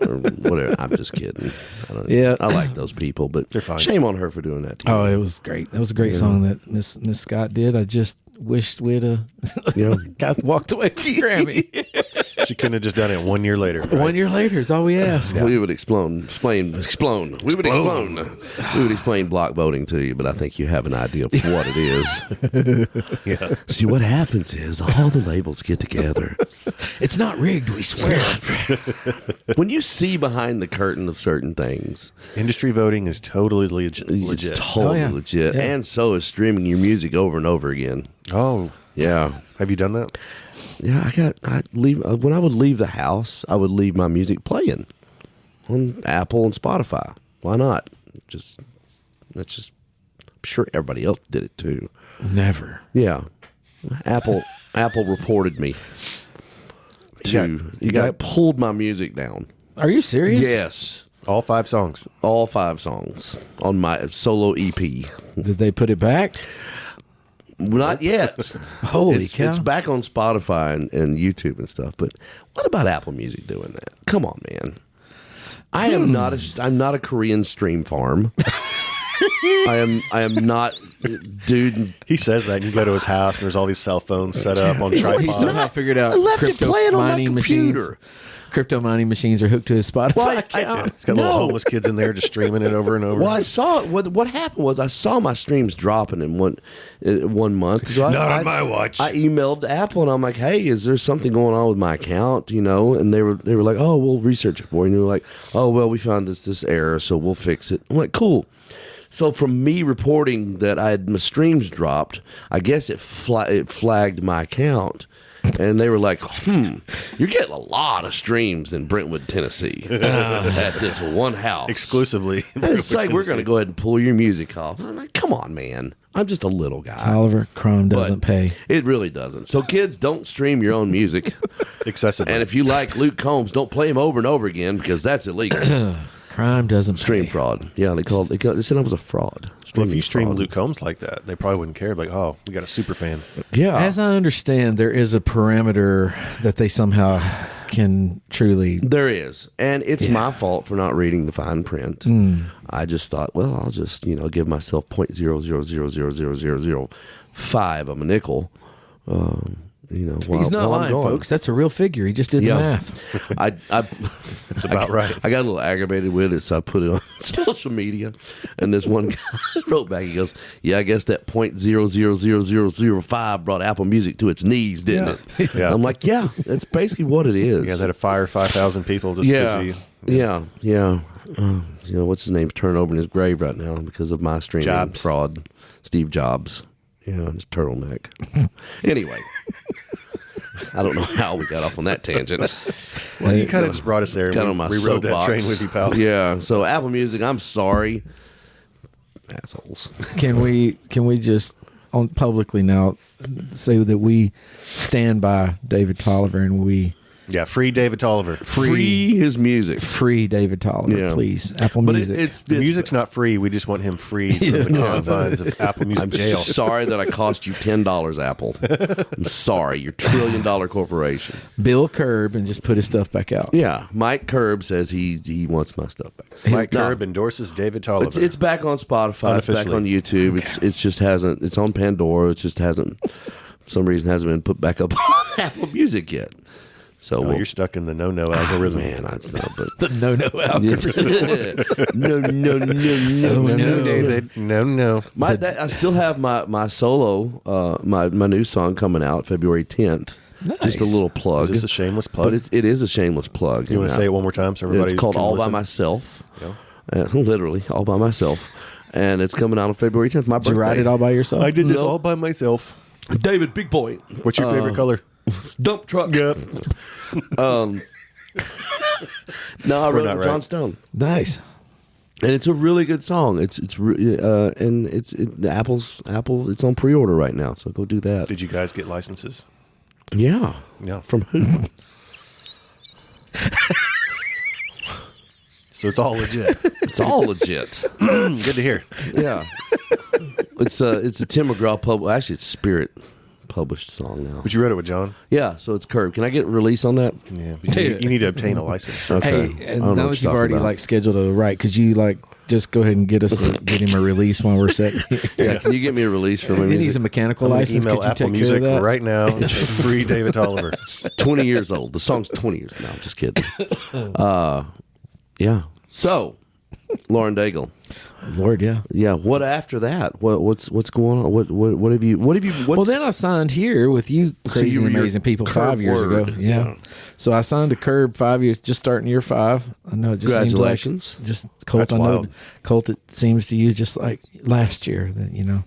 or whatever. I'm just kidding. I like those people, but shame on her for doing that to you. Oh, it was great. It was a great song that Miss Scott did. I just wished we'd got walked away from the Grammy. She couldn't have just done it 1 year later. Right? 1 year later is all we asked. We would explain. We would explain block voting to you, but I think you have an idea of what it is. Yeah. See, what happens is all the labels get together. It's not rigged, we swear. When you see behind the curtain of certain things, industry voting is totally legit. It's totally legit, and so is streaming your music over and over again. Oh, yeah. Have you done that? Yeah, when I would leave the house, I would leave my music playing on Apple and Spotify. Why not? I'm sure everybody else did it too. Never. Yeah. Apple reported me you got pulled my music down. Are you serious? Yes. All 5 songs. All 5 songs on my solo EP. Did they put it back? Not yet. Holy cow. It's back on Spotify and YouTube and stuff. But what about Apple Music doing that? Come on, man. I'm not a Korean stream farm. I am not, dude. He says that, and you go to his house, and there's all these cell phones set up on tripods. He somehow figured out I left it playing on my computer. Machines. Crypto mining machines are hooked to his Spotify account. He's got little homeless kids in there just streaming it over and over. Well, I saw what happened was I saw my streams dropping in one month. So Not on my watch. I emailed Apple and I'm like, "Hey, is there something going on with my account?" And they were like, "Oh, we'll research it for you." And they were like, "Oh, well, we found this error, so we'll fix it." I'm like, "Cool." So from me reporting that I had my streams dropped, I guess it flagged my account. And they were like, you're getting a lot of streams in Brentwood, Tennessee at this one house. Exclusively. And it's like, we're going to go ahead and pull your music off. I'm like, come on, man. I'm just a little guy. Oliver, crime doesn't pay. It really doesn't. So kids, don't stream your own music. Excessively. And if you like Luke Combs, don't play him over and over again because that's illegal. Crime doesn't Stream pay. fraud. Yeah, they said I was a fraud. Well, if you stream Luke Combs like that, they probably wouldn't care. Like, oh, we got a super fan. Yeah. As I understand, there is a parameter that they somehow can truly. There is. And it's my fault for not reading the fine print. I just thought, well, I'll just, give myself 0.0000005 of a nickel. He's not lying, folks. That's a real figure. He just did the math. It's about right. I got a little aggravated with it, so I put it on social media. And this one guy wrote back, he goes, "Yeah, I guess that 0.00005 brought Apple Music to its knees, didn't it?" Yeah. I'm like, yeah, that's basically what it is. You guys had to fire 5,000 people just to see. Yeah. What's his name's turning over in his grave right now because of my streaming fraud. Steve Jobs. Yeah, his turtleneck. Anyway, I don't know how we got off on that tangent. Well, you kind of just brought us there. Kind of my we rode that soapbox. train with you, pal. Yeah. So Apple Music, I'm sorry, assholes. Can we just publicly now say that we stand by David Tolliver and we Yeah, free David Tolliver. Free his music. Free David Tolliver, please. Apple Music. The music's not free. We just want him free from the confines of Apple Music I'm jail. sorry that I cost you $10, Apple. I'm sorry. You're $1 trillion corporation. Bill Curb and just put his stuff back out. Yeah. Mike Curb says he wants my stuff back. Mike Curb endorses David Tolliver. It's back on Spotify. It's back on YouTube. Okay. It's just hasn't. It's on Pandora. It just hasn't. For some reason hasn't been put back up on Apple Music yet. So you're stuck in the no algorithm. Man, that's not. But The no algorithm. no, David. No. I still have my solo, my new song coming out February 10th. Nice. Just a little plug. Is this a shameless plug? But it is a shameless plug. You want to say it one more time so everybody? It's called can All listen? by Myself. Yeah. Literally, all by myself. And it's coming out on February 10th. My birthday. Did you write it all by yourself? I did this all by myself. David, big boy. What's your favorite color? Dump truck. Yep. No, I wrote it with John right. Stone. Nice. And it's a really good song. It's Apple. It's on pre-order right now, so go do that. Did you guys get licenses? Yeah. Yeah. From who? So it's all legit. It's all legit. Good to hear. Yeah. It's a Tim McGraw actually it's Spirit published song now. But you wrote it with John? Yeah, so it's Curb. Can I get release on that? Yeah. But you need to obtain a license. Okay. Hey, I and don't know now what that you're you've already talking about. scheduled a write, could you just go ahead and get him a release while we're setting? Yeah, can you get me a release for my He needs music? a mechanical I'm gonna license. email Could you Apple take Music care of that? right now and say free David Tolliver. 20 years old. The song's 20 years. No, I'm just kidding. Yeah. So, Lauren Daigle. Lord, yeah. Yeah. What after that? What's going on? What have you? Well, then I signed here with you, So crazy you were your amazing people, Curb 5 years word. ago. Yeah. So I signed to Curb 5 years, just starting year 5. I know it just seems like Congratulations. just Colt. That's I know wild. Colt. It seems to you just like last year,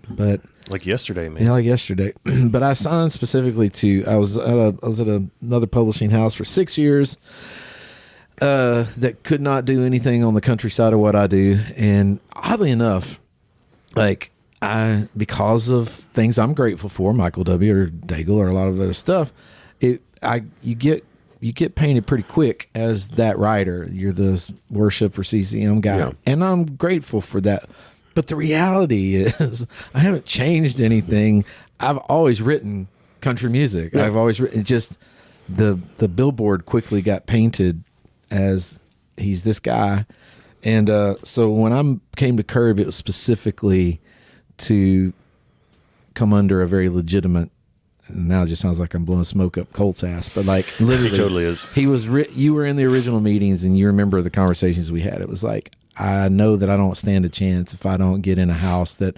but. Like yesterday, man. Yeah, like yesterday. But I signed specifically to. I was at another publishing house for 6 years. That could not do anything on the countryside of what I do, and oddly enough, because of things I'm grateful for, Michael W. or Daigle or a lot of other stuff, you get painted pretty quick as that writer. You're the worship or CCM guy, Yeah. and I'm grateful for that. But the reality is, I haven't changed anything. I've always written country music. Yeah. I've always written. Just the billboard quickly got painted as he's this guy, and so when I came to Curb, it was specifically to come under a very legitimate. And now it just sounds like I'm blowing smoke up Colt's ass, but literally, He totally is. He was. You were in the original meetings, and you remember the conversations we had. It was like, I know that I don't stand a chance if I don't get in a house that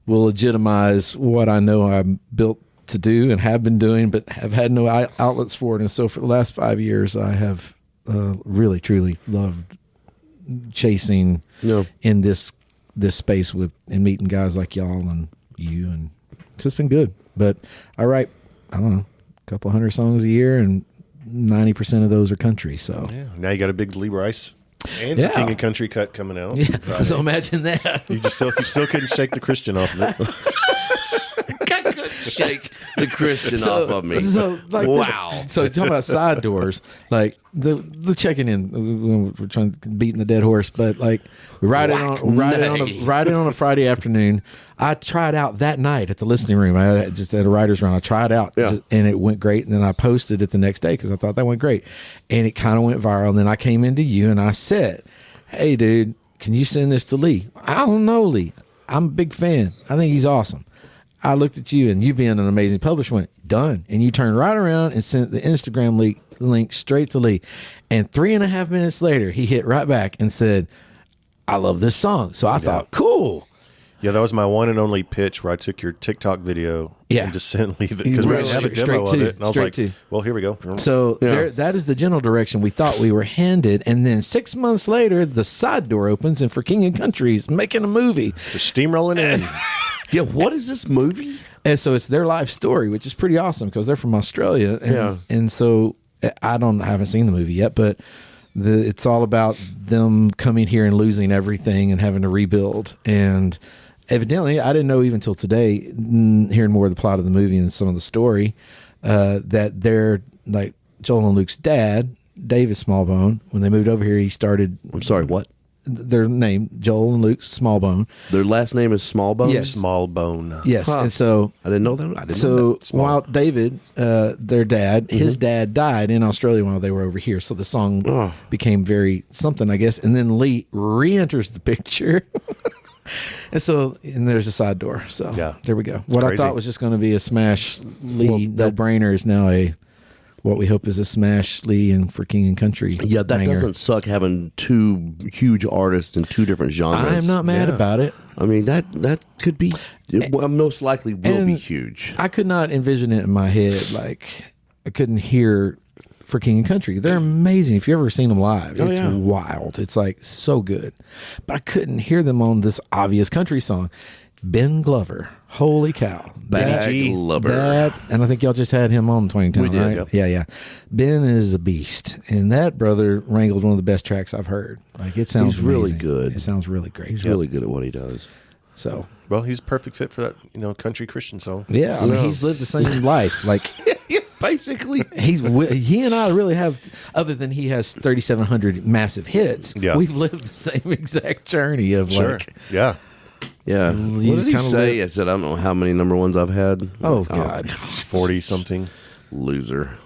will legitimize what I know I'm built to do and have been doing, but have had no outlets for it. And so for the last 5 years, I have really, truly loved chasing in this space and meeting guys like y'all and you. And it's just been good. But I write, I don't know, a couple hundred songs a year, and 90% of those are country. So Yeah. Now you got a big Lee Brice and Yeah. King and Country cut coming out. yeah. Friday. So imagine that. You still couldn't shake the Christian off of it. I couldn't shake the Christian off of me. So Wow. So talking about side doors, like the checking in, we're trying to beating the dead horse, but we ride it on a Friday afternoon. I tried out that night at the listening room. I just at a writer's round. I tried out, and it went great. And then I posted it the next day because I thought that went great, and it kind of went viral. And then I came into you and I said, "Hey, dude, can you send this to Lee?" I don't know Lee. I'm a big fan. I think he's awesome. I looked at you, and you being an amazing publisher went, done. And you turned right around and sent the Instagram link straight to Lee. And 3.5 minutes later, he hit right back and said, I love this song. So I thought, cool. Yeah, that was my one and only pitch where I took your TikTok video and just sent Lee because we didn't have a demo of it. And I was like, well, here we go. So that is the general direction we thought we were handed. And then 6 months later, the side door opens, and For King and Country's making a movie. Just steamrolling in. Yeah, what is this movie? And so it's their life story, which is pretty awesome because they're from Australia. And so I haven't seen the movie yet, but it's all about them coming here and losing everything and having to rebuild. And evidently, I didn't know even till today, hearing more of the plot of the movie and some of the story, that they're like Joel and Luke's dad, David Smallbone. When they moved over here, he started. I'm sorry, what? Their name, Joel and Luke Smallbone. Their last name is Smallbone? Yes. Smallbone. Yes, and so I didn't know that. I didn't know that. While David, their dad, his dad died in Australia while they were over here. So the song became very something, I guess. And then Lee re-enters the picture. And there's a side door. So there we go. What crazy. I thought was just going to be a smash Lee no-brainer is now a What We Hope Is a Smash, Lee, and For King and Country. Yeah, that banger. doesn't suck having two huge artists in two different genres. I'm not mad about it. I mean, that could be, most likely will be huge. I could not envision it in my head. Like, I couldn't hear For King and Country. They're amazing. If you've ever seen them live, it's wild. It's like so good. But I couldn't hear them on this obvious country song. Ben Glover. Holy cow. Glover. And I think y'all just had him on 2010, We did, right? yep. Yeah. Ben is a beast. And that brother wrangled one of the best tracks I've heard. Like, it sounds He's really amazing. good. It sounds really great. He's really good at what he does. So, Well, he's a perfect fit for that, country Christian song. yeah, I mean, he's lived the same life. Like, Basically. he and I really have, other than he has 3,700 massive hits, we've lived the same exact journey of like, Yeah. Yeah. You What did he kinda say? I said, I don't know how many number ones I've had. oh God, 40 something. Loser.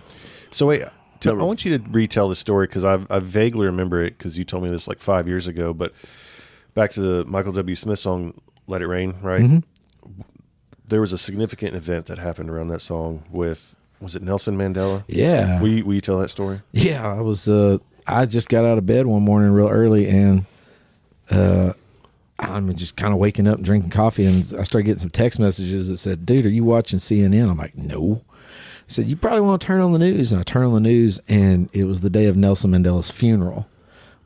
So wait, I want you to retell the story because I vaguely remember it because you told me this like 5 years ago. But back to the Michael W. Smith song, Let It Rain, right? Mm-hmm. There was a significant event that happened around that song with, was it Nelson Mandela? yeah, Will you tell that story? yeah. I was, I just got out of bed one morning real early and, I'm just kind of waking up and drinking coffee, and I started getting some text messages that said, "Dude, are you watching CNN?" I'm like, "No." I said, "You probably want to turn on the news." And I turned on the news, and it was the day of Nelson Mandela's funeral,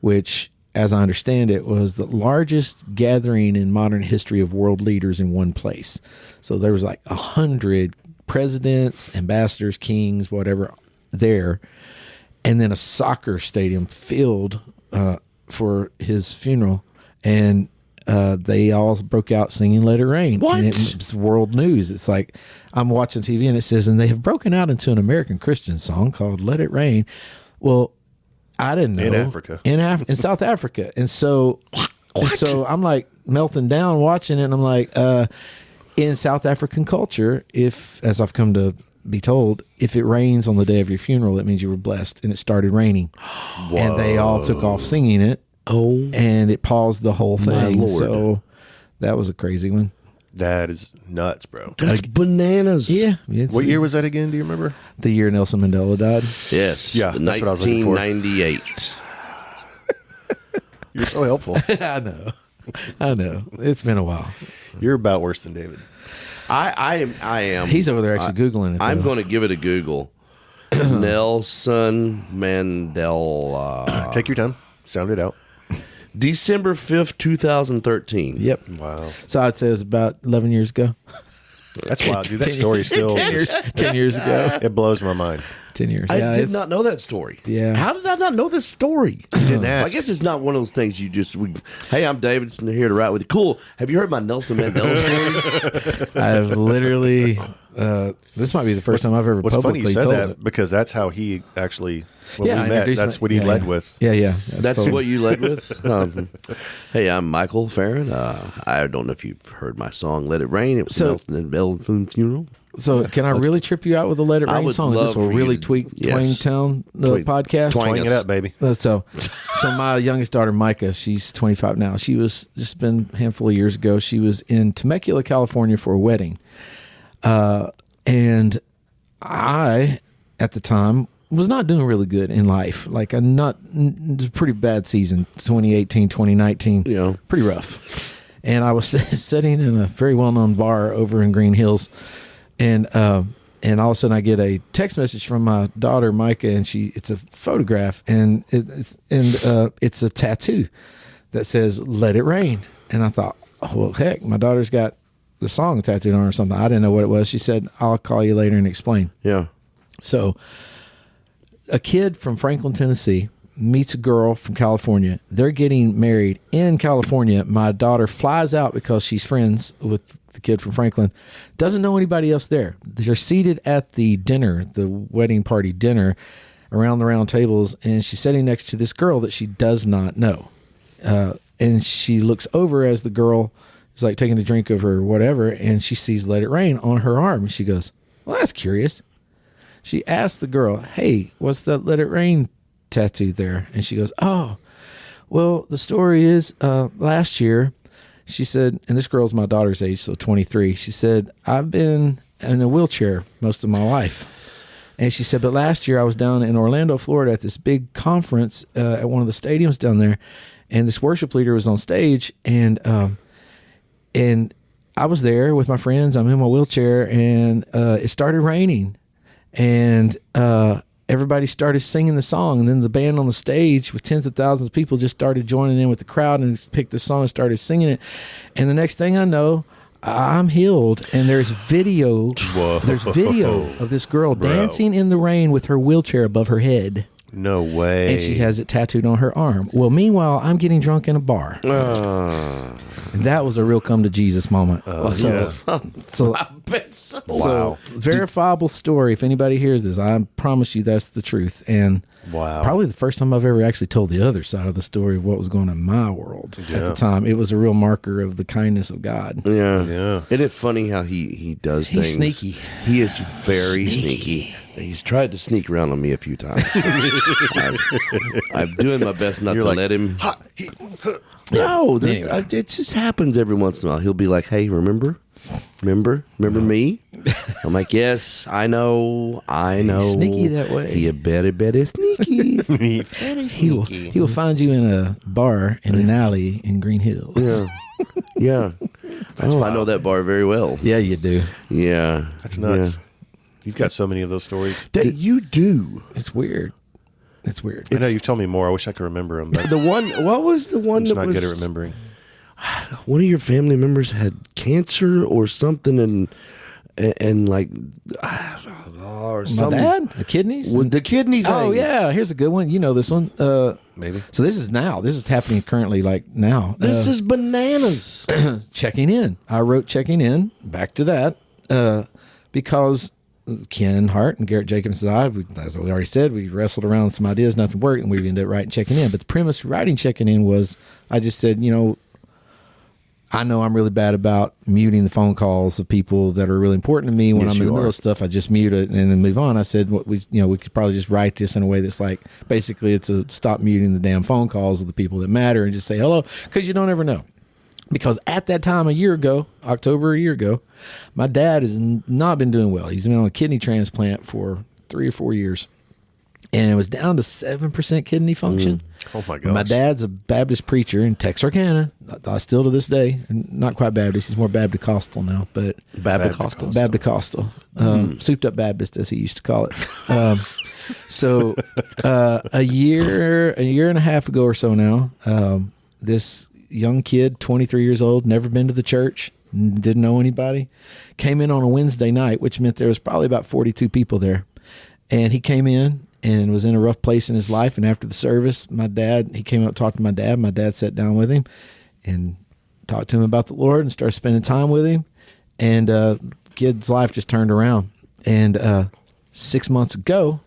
which, as I understand it, was the largest gathering in modern history of world leaders in one place. So there was like 100 presidents, ambassadors, kings, whatever, there, and then a soccer stadium filled for his funeral, and they all broke out singing "Let It Rain." What? And it's world news. It's like I'm watching TV and it says, and they have broken out into an American Christian song called "Let It Rain." Well, I didn't know. In Africa. In South Africa. And so I'm like melting down watching it, and I'm like, in South African culture, if, as I've come to be told, if it rains on the day of your funeral, it means you were blessed, and it started raining. Whoa. And they all took off singing it. Oh, And it paused the whole thing. Lord. So that was a crazy one. That is nuts, bro. that's bananas. Yeah. What year was that again? Do you remember? The year Nelson Mandela died. Yes. Yeah, that's what I was looking for. 1998. You're so helpful. I know. It's been a while. You're about worse than David. I am. He's over there actually Googling it. I'm though. going to give it a Google. Nelson Mandela. Take your time. Sound it out. December 5th, 2013. Yep. Wow. So I'd say it was about 11 years ago. That's wild, dude. That story still 10 years ago. it blows my mind. 10 years. I Yeah, did it's- not know that story. Yeah. How did I not know this story? Didn't ask. I guess it's not one of those things you just, hey, I'm David, here to write with you. Cool. Have you heard my Nelson Mandela story? I've literally, this might be the first time I've ever What's funny publicly you said told that it. because that's how he actually, when Yeah, I we met, introduced that's my- what he yeah, led yeah. with. Yeah. That's So- what you led with? Hey, I'm Michael Farren. I don't know if you've heard my song, Let It Rain. It was So- Nelson Mandela's funeral. So can I really trip you out with the "Let It I Rain" would song? love This will for you really to- tweak yes. Twangtown, the Twang- podcast. twang Twang it us. up, baby. So my youngest daughter, Micah, she's 25 now. She was just been a handful of years ago. She was in Temecula, California for a wedding. And I, at the time, was not doing really good in life. Like it was a pretty bad season, 2018, 2019. Yeah. Pretty rough. And I was sitting in a very well-known bar over in Green Hills. And all of a sudden I get a text message from my daughter, Micah, and it's a photograph, and it's a tattoo that says "Let It Rain." And I thought, oh, well, heck, my daughter's got the song tattooed on her or something. I didn't know what it was. She said, "I'll call you later and explain." Yeah. So a kid from Franklin, Tennessee meets a girl from California. They're getting married in California. My daughter flies out because she's friends with the kid from Franklin. Doesn't know anybody else there. They're seated at the dinner, the wedding party dinner, around the round tables, and she's sitting next to this girl that she does not know. And she looks over as the girl is like taking a drink of her whatever, and she sees "Let It Rain" on her arm. And she goes, "Well, that's curious." She asked the girl, "Hey, what's that "Let It Rain" tattoo there?" And she goes, "Oh, well, the story is last year," she said, and this girl's my daughter's age, so 23. She said, "I've been in a wheelchair most of my life. And she said, but last year I was down in Orlando, Florida at this big conference at one of the stadiums down there. And this worship leader was on stage, and I was there with my friends. I'm in my wheelchair, and it started raining, and everybody started singing the song, and then the band on the stage with tens of thousands of people just started joining in with the crowd and picked the song and started singing it. And the next thing I know, I'm healed, and there's video. Whoa. There's video of this girl dancing in the rain with her wheelchair above her head. No way. And she has it tattooed on her arm. Well, meanwhile, I'm getting drunk in a bar. And that was a real come to Jesus moment. So I bet so. Wow. Verifiable story. If anybody hears this, I promise you that's the truth. And probably the first time I've ever actually told the other side of the story of what was going on in my world at the time. It was a real marker of the kindness of God. Yeah. Isn't it funny how he does things? He's sneaky. He is very sneaky. He's tried to sneak around on me a few times. I'm doing my best not to let him. No, it just happens every once in a while. He'll be like, "Hey, remember me?" I'm like, "Yes, I know." He's sneaky that way. He better sneaky. He will find you in a bar in an alley in Green Hills. Yeah. I know that bar very well. Yeah, you do. Yeah, That's nuts. Yeah. You've got so many of those stories. You do. It's weird. It's weird. I know you've told me more. I wish I could remember them. But What was the one I'm just that not was good at remembering. One of your family members had cancer or something, and like, or My dad, the kidneys. with the kidney thing. Oh yeah, here's a good one. You know this one. Maybe. So this is now. This is happening currently, like now. This is bananas. Checking in. I wrote checking in. Back to that because Ken Hart and Garrett Jacobs and I, as we already said, we wrestled around with some ideas, nothing worked, and we ended up writing checking in. But the premise of writing checking in was, I just said, I know I'm really bad about muting the phone calls of people that are really important to me. When I'm in the middle of stuff, I just mute it and then move on. I said, we could probably just write this in a way that's like, basically it's a stop muting the damn phone calls of the people that matter and just say hello, because you don't ever know. Because at that time, October a year ago, my dad has not been doing well. He's been on a kidney transplant for 3 or 4 years. And it was down to 7% kidney function. Oh, my gosh. My dad's a Baptist preacher in Texarkana. Still to this day. Not quite Baptist. He's more Baptist-costal now. But Baptist-costal. Souped up Baptist, as he used to call it. So a year and a half ago or so now, this young kid, 23 years old, never been to the church, didn't know anybody, came in on a Wednesday night, which meant there was probably about 42 people there. And he came in and was in a rough place in his life. And after the service, he came up, talked to my dad. My dad sat down with him and talked to him about the Lord and started spending time with him. And kid's life just turned around. And 6 months ago,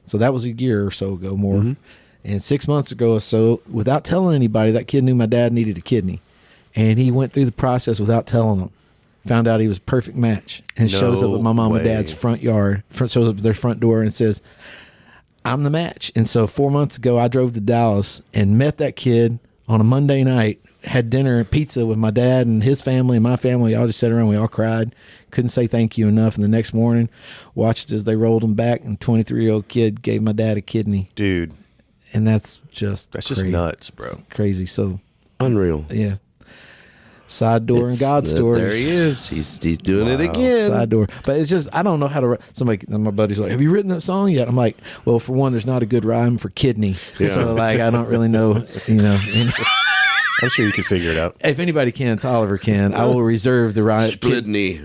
so that was a year or so ago more, mm-hmm. And 6 months ago or so, without telling anybody, that kid knew my dad needed a kidney. And he went through the process without telling them. Found out he was a perfect match. And shows up at my mom and dad's front yard, shows up at their front door and says, I'm the match. And so 4 months ago, I drove to Dallas and met that kid on a Monday night, had dinner and pizza with my dad and his family and my family. We all just sat around. We all cried. Couldn't say thank you enough. And the next morning, watched as they rolled him back, and a 23-year-old kid gave my dad a kidney. Dude. And that's just nuts, bro. Crazy. So unreal. Yeah. Side door and God stories. There he is. He's doing it again. Side door. But it's just, I don't know how to write. My buddy's like, have you written that song yet? I'm like, well, for one, there's not a good rhyme for kidney. Yeah. So like, I don't really know, I'm sure you can figure it out. If anybody can, Tolliver can. I will reserve the right. Splitney.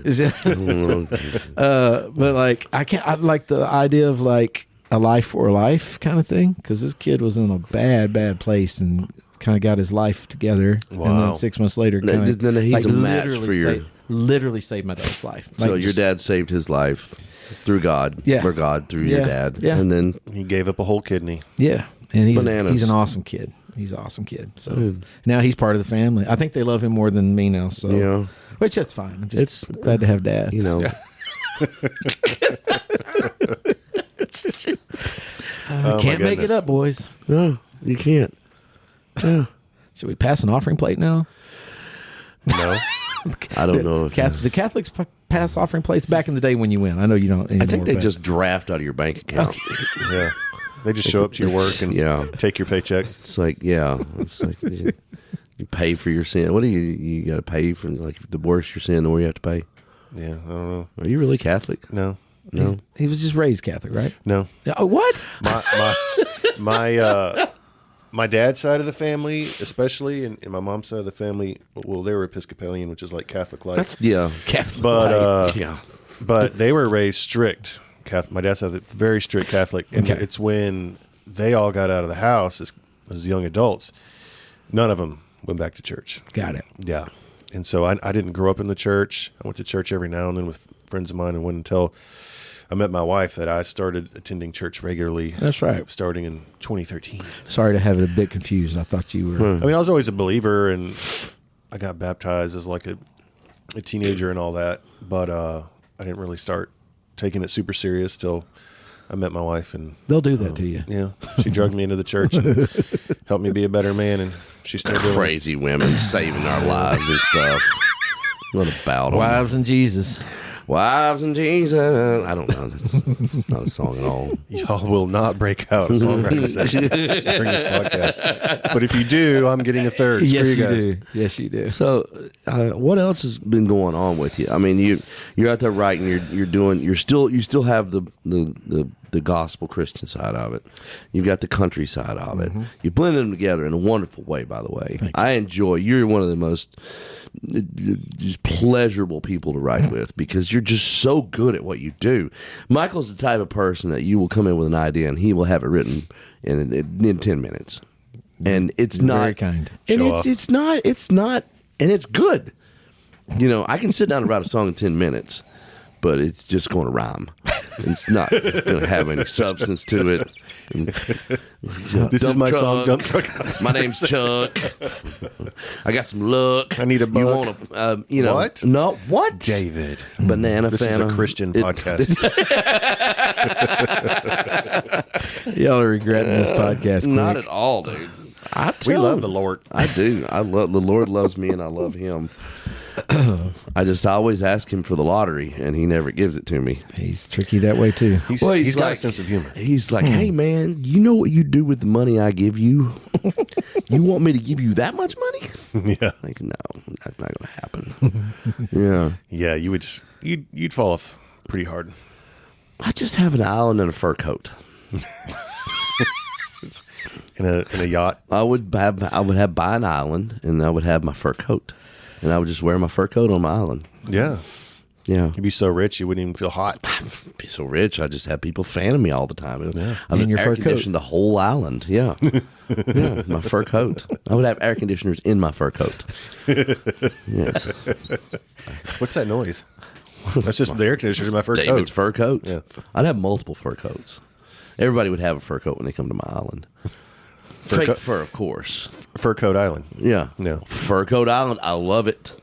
But like, I like the idea of like a life for a life kind of thing. Cause this kid was in a bad place and kind of got his life together. Wow. And then 6 months later, then he's a match for your. Literally saved my dad's life. So your dad saved his life through God. Yeah. For God through your dad. Yeah. And then he gave up a whole kidney. Yeah. And Bananas. He's an awesome kid. He's an awesome kid. So now he's part of the family. I think they love him more than me now. So, yeah. Which that's fine. I'm just glad to have dad. Can't make it up, boys. No, you can't. Yeah. Should we pass an offering plate now? No. I don't know if the Catholics pass offering plates back in the day when you went. I know you don't anymore. I think they just draft out of your bank account. Okay. Yeah. They just show up to your work and take your paycheck. It's like, it's like you pay for your sin. What do you got to pay for? Like, if the worse your sin, the more you have to pay. Yeah, I don't know. Are you really Catholic? No. He was just raised Catholic, right? No. Oh, what? My dad's side of the family, especially, and my mom's side of the family, well, they were Episcopalian, which is like Catholic life. Catholic life. But they were raised strict Catholic. My dad's side, very strict Catholic, and it's when they all got out of the house as young adults, none of them went back to church. Got it. Yeah, and so I didn't grow up in the church. I went to church every now and then with friends of mine, and went until I met my wife that I started attending church regularly. That's right. Starting in 2013. Sorry to have it a bit confused. I thought you were. I mean, I was always a believer, and I got baptized as like a teenager and all that, but I didn't really start taking it super serious till I met my wife. And they'll do that to you. Yeah, she drugged me into the church and helped me be a better man, and she's still doing crazy women saving our lives and stuff. What about Wives and Jesus? Wives and Jesus. I don't know. It's not a song at all. Y'all will not break out a songwriting session during this podcast. But if you do, I'm getting a third. Yes, you do. Yes, you do. So, what else has been going on with you? I mean, you're out there writing. You still have the gospel Christian side of it. You've got the country side of it. You blend them together in a wonderful way. By the way, I enjoy. You're one of the most just pleasurable people to write with because you're just so good at what you do. Michael's the type of person that you will come in with an idea and he will have it written in 10 minutes. And it's not very kind. And it's not, and it's good. You know, I can sit down and write a song in 10 minutes, but it's just going to rhyme. It's not going to have any substance to it. This is my song, Dump Truck. My name's Chuck. I got some luck. I need a buck. You want to, what? No, what? David. Banana This Fanta. is a Christian podcast. Y'all are regretting this podcast. Quick. Not at all, dude. We love the Lord. I do. The Lord loves me and I love him. I always ask him for the lottery, and he never gives it to me. He's tricky that way too. He's got like, a sense of humor. He's like, hey man, you know what you do with the money I give you? You want me to give you that much money? Yeah. Like, no, that's not going to happen. Yeah. Yeah, you would just you'd fall off pretty hard. I just have an island and a fur coat. In a yacht. I would buy an island, and I would have my fur coat. And I would just wear my fur coat on my island. Yeah. Yeah. You'd be so rich you wouldn't even feel hot. I'd be so rich. I just have people fanning me all the time. Yeah. I would In your air fur coat? condition the whole island. Yeah. Yeah, my fur coat. I would have air conditioners in my fur coat. Yes. What's that noise? That's just the air conditioner in my fur David's coat. fur coat. Yeah. I'd have multiple fur coats. Everybody would have a fur coat when they come to my island. Fake fur, of course. Fur Coat Island. Yeah. No. Fur Coat Island. I love it.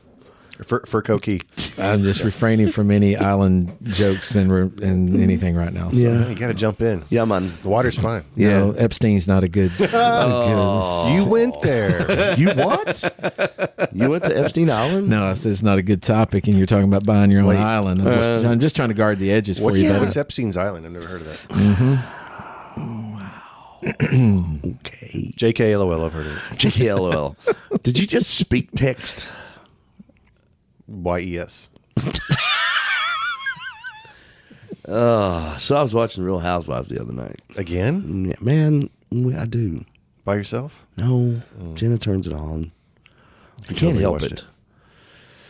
Fur Coat Key. I'm just refraining from any island jokes and anything right now. So. Yeah. You got to jump in. Yeah, man. The water's fine. No, Epstein's not a good. You went there. You what? You went to Epstein Island? No, I said it's not a good topic, and you're talking about buying your own island. I'm just trying to guard the edges for you. What's Epstein's Island? I've never heard of that. Okay. JKLOL, I've heard of it. JKLOL. Did you just speak text? YES. So I was watching Real Housewives the other night. Again? Yeah, man, I do. By yourself? No, Jenna turns it on. I can't totally help watched it.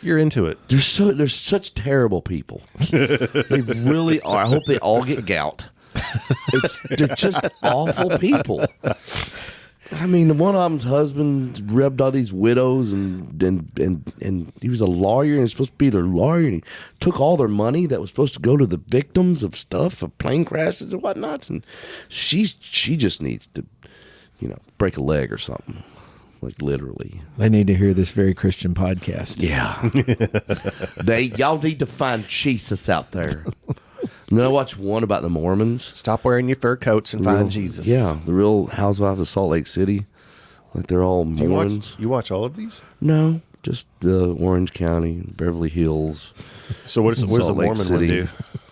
You're into it. There's such terrible people. They really are. I hope they all get gout. They're just awful people. I mean, one of them's husband rubbed all these widows, and he was a lawyer, and he was supposed to be their lawyer, and he took all their money that was supposed to go to the victims of stuff, of plane crashes and whatnots, and she just needs to, break a leg or something, like literally. They need to hear this very Christian podcast. Yeah, y'all need to find Jesus out there. And then I watched one about the Mormons. Stop wearing your fur coats and find Jesus. Yeah, the Real Housewives of Salt Lake City. Like they're all Mormons. You watch all of these? No, just the Orange County, Beverly Hills. So what does the Salt Lake Mormon one City. do?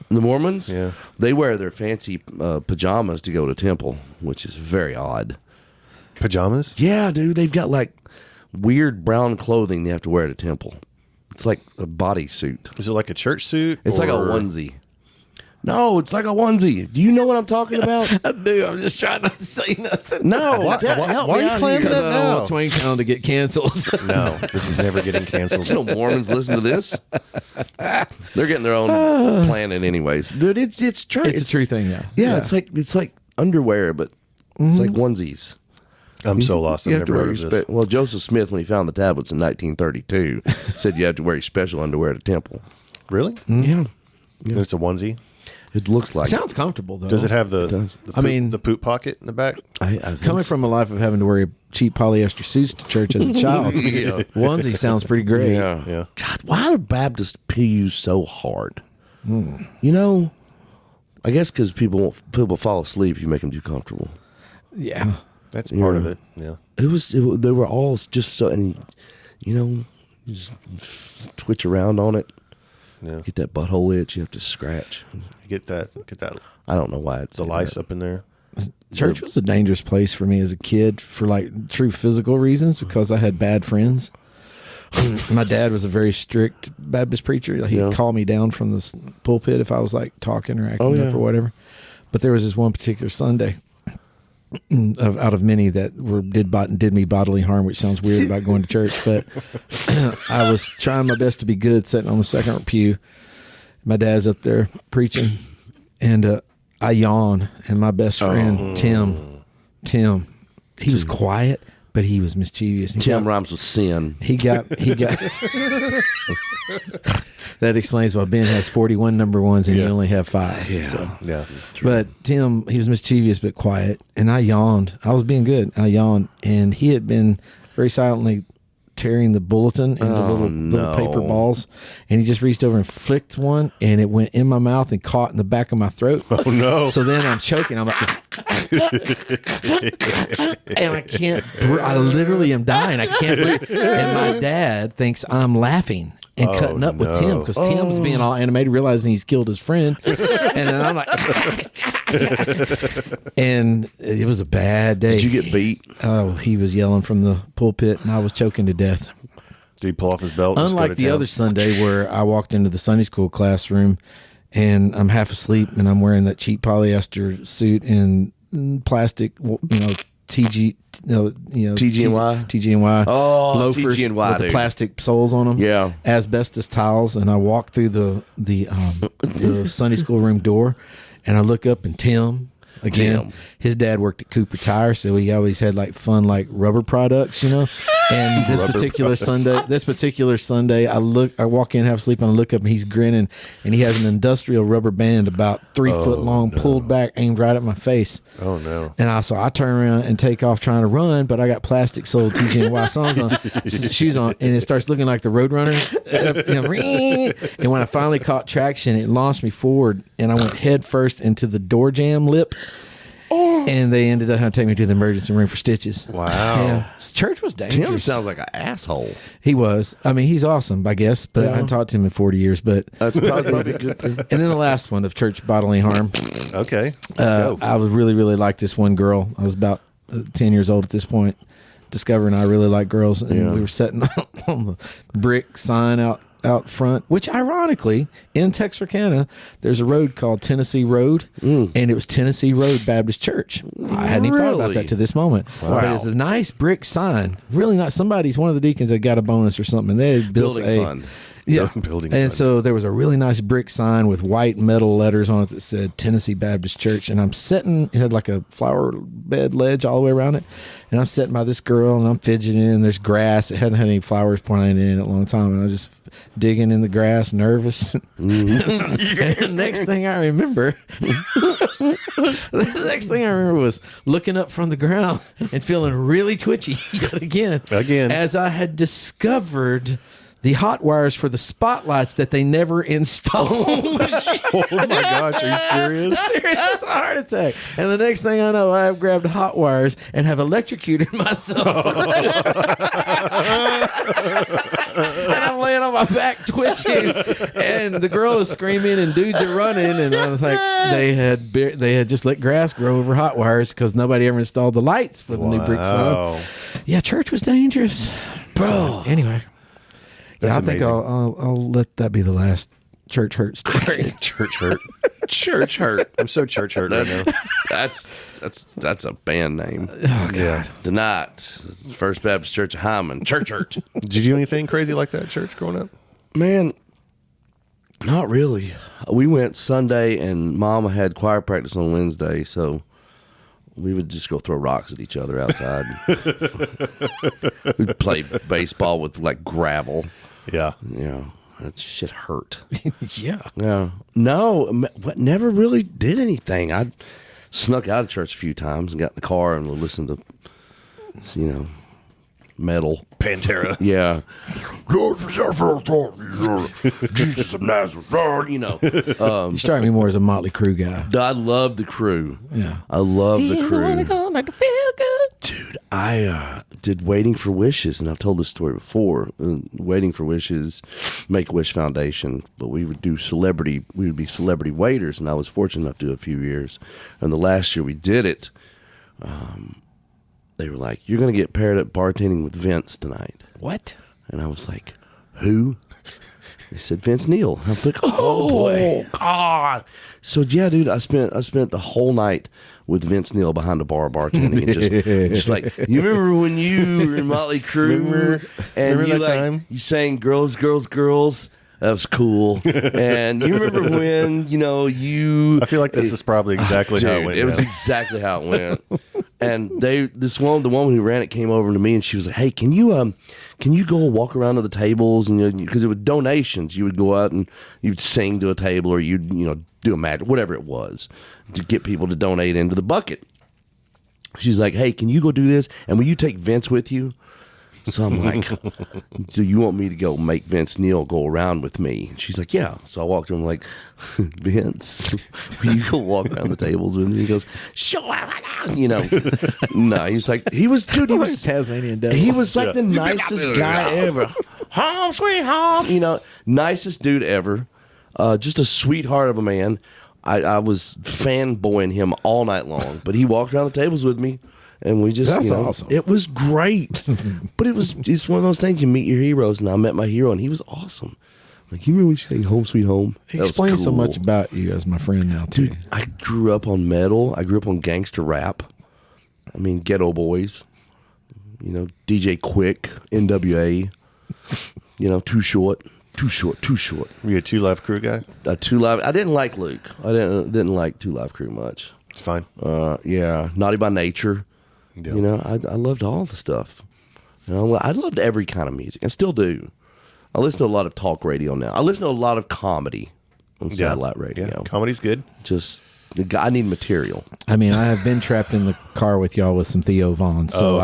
The Mormons? Yeah. They wear their fancy pajamas to go to temple, which is very odd. Pajamas? Yeah, dude. They've got like weird brown clothing they have to wear to temple. It's like a bodysuit. Is it like a church suit? It's like a onesie. No, it's like a onesie. Do you know what I'm talking about? I do. I'm just trying not to say nothing. No. Why are you playing Because that I don't now? want Twain Town to get canceled. No, this is never getting canceled. No Mormons listen to this. They're getting their own planet anyways. Dude, it's true. It's a true thing, yeah. Yeah, it's like underwear, but it's like onesies. I'm so lost. I've You have to never wear heard your of this. well, Joseph Smith, when he found the tablets in 1932, said you have to wear your special underwear to temple. Really? Yeah. And it's a onesie. It looks like Sounds comfortable, though. Does it have the does. the poop pocket in the back? I think Coming from a life of having to wear cheap polyester suits to church as a child, onesie sounds pretty great. Yeah. Yeah. God, why do Baptists pee you so hard? You know, I guess because people fall asleep if you make them too comfortable. Yeah. That's part of it. Yeah. They were all just so, and you just twitch around on it. Yeah. Get that butthole itch. You have to scratch. Get that I don't know why it's the lice up in there. Church was a dangerous place for me as a kid for like true physical reasons because I had bad friends. My dad was a very strict Baptist preacher. He'd call me down from the pulpit if I was like talking or acting up or whatever. But there was this one particular Sunday out of many that did me bodily harm, which sounds weird about going to church. But I was trying my best to be good, sitting on the second pew. My dad's up there preaching, and I yawn, and my best friend Tim, he was quiet, but he was mischievous. Tim rhymes with sin. He got. That explains why Ben has 41 number ones and you only have 5. Yeah. So. Yeah. But Tim, he was mischievous but quiet, and I yawned. I was being good. I yawned, and he had been very silently tearing the bulletin into little paper balls, and he just reached over and flicked one, and it went in my mouth and caught in the back of my throat. Oh no! So then I'm choking. I'm like, and I can't. I literally am dying. I can't breathe. And my dad thinks I'm laughing and cutting up with Tim because Tim's being all animated, realizing he's killed his friend, and then I'm like, and it was a bad day. Did you get beat? Oh, he was yelling from the pulpit, and I was choking to death. Did he pull off his belt? And Unlike the other Sunday where I walked into the Sunday school classroom and I'm half asleep and I'm wearing that cheap polyester suit and plastic, TGNY loafers TGNY, with the dude. plastic soles on them. Yeah. Asbestos tiles, and I walk through the Sunday school room door, and I look up, and Tim. Again, his dad worked at Cooper Tire, so he always had like fun, like rubber products, And this particular Sunday, I walk in, half asleep, and I look up, and he's grinning, and he has an industrial rubber band about 3 foot long, pulled back, aimed right at my face. Oh no! And I turn around and take off trying to run, but I got plastic soled TGNY songs on, shoes on, and it starts looking like the Roadrunner. And when I finally caught traction, it launched me forward, and I went head first into the door jamb lip. And they ended up having to take me to the emergency room for stitches. Wow. Yeah. Church was dangerous. Tim sounds like an asshole. He was. I mean, he's awesome, I guess, but I haven't talked to him in 40 years. But That's probably a good thing. And then the last one of church bodily harm. Okay, let's go. I was really like this one girl. I was about 10 years old at this point, discovering I really like girls. And we were sitting on the brick sign out front, which ironically in Texarkana there's a road called Tennessee Road, and it was Tennessee Road Baptist Church. I hadn't even thought about that to this moment. Wow. But it's a nice brick sign, really not. One of the deacons that got a bonus or something. They had built Building fund. Yeah, Building and fund. so there was a really nice brick sign with white metal letters on it that said Tennessee Baptist Church. And I'm sitting, it had like a flower bed ledge all the way around it. And I'm sitting by this girl and I'm fidgeting, and there's grass. It hadn't had any flowers planted in it in a long time. And I was just digging in the grass, nervous. And next thing I remember, was looking up from the ground and feeling really twitchy yet again. As I had discovered the hot wires for the spotlights that they never installed. Oh my gosh, are you serious? Serious, it's a heart attack. And the next thing I know, I have grabbed hot wires and have electrocuted myself. And I'm laying on my back twitching, and the girl is screaming, and dudes are running, and I was like, they had just let grass grow over hot wires because nobody ever installed the lights for the new brick song. Yeah, church was dangerous, bro. So, anyway. That's I think I'll let that be the last church hurt story. Church hurt. Church hurt. I'm so church hurt right now. That's a band name. Oh God. Yeah. Tonight, First Baptist Church of Hyman. Church hurt. Did you do anything crazy like that at church growing up? Man, not really. We went Sunday, and Mama had choir practice on Wednesday, so we would just go throw rocks at each other outside. We'd play baseball with like gravel. Yeah. Yeah, that shit hurt. Yeah. Yeah. No, never really did anything. I snuck out of church a few times and got in the car and listened to, metal. Pantera. Yeah. Jesus of Nazareth. You strike me more as a Motley Crue guy. I love the Crew. Yeah. I love the Crew. Like to feel good. Dude, I did Waiting for Wishes, and I've told this story before. Waiting for Wishes, Make-A-Wish Foundation, but we would be celebrity waiters, and I was fortunate enough to do a few years. And the last year we did it, they were like, "You're going to get paired up bartending with Vince tonight." What? And I was like, "Who?" They said Vince Neil. I was like, "Oh boy, God!" So yeah, dude, I spent the whole night with Vince Neil behind the bar bartending, and just like, you remember when you were in Motley Crue, remember that time you sang "Girls, Girls, Girls." That was cool. And you remember when, you... I feel like this is probably exactly how it went. It was exactly how it went. And the woman who ran it came over to me, and she was like, "Hey, can you go walk around to the tables?" And because it was donations, you would go out and you'd sing to a table, or you'd do a magic, whatever it was, to get people to donate into the bucket. She's like, "Hey, can you go do this? And will you take Vince with you?" So I'm like, "Do you want me to go make Vince Neil go around with me?" And she's like, "Yeah." So I walked to him like, "Vince, will you go walk around the tables with me?" He goes, "Sure." No, he was Tasmanian devil. He was like the nicest guy ever. Home sweet home. Nicest dude ever. Just a sweetheart of a man. I was fanboying him all night long, but he walked around the tables with me. And we just, that's awesome. It was great. But it's one of those things, you meet your heroes, and I met my hero, and he was awesome. Like, you remember we sang Home Sweet Home? He explains so much about you as my friend now, too. Dude, I grew up on metal. I grew up on gangster rap. I mean, Ghetto Boys. DJ Quick, NWA. Too Short. Were you a 2 Live Crew guy? I didn't like Luke. I didn't like 2 Live Crew much. It's fine. Yeah. Naughty by Nature. Yeah. I loved all the stuff. I loved every kind of music. I still do. I listen to a lot of talk radio now. I listen to a lot of comedy on satellite radio. Yeah. Comedy's good. I need material. I mean, I have been trapped in the car with y'all with some Theo Vaughn. So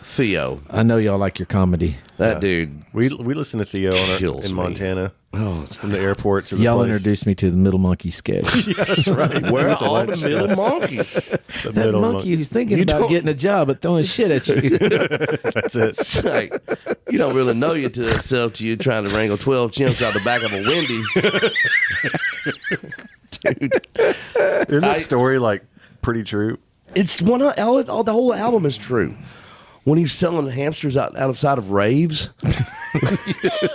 Theo. I know y'all like your comedy. That dude. We listen to Theo in Montana. Oh, from the airport to the y'all place. Introduced me to the Middle Monkey sketch. Yeah, that's right. Where are all the middle monkeys? That monkey who's thinking about getting a job but throwing shit at you. That's it. It's like, you don't really know you till it's sell to you trying to wrangle 12 chimps out the back of a Wendy's. Dude. Isn't that story pretty true? It's the whole album is true. When he's selling hamsters outside of raves.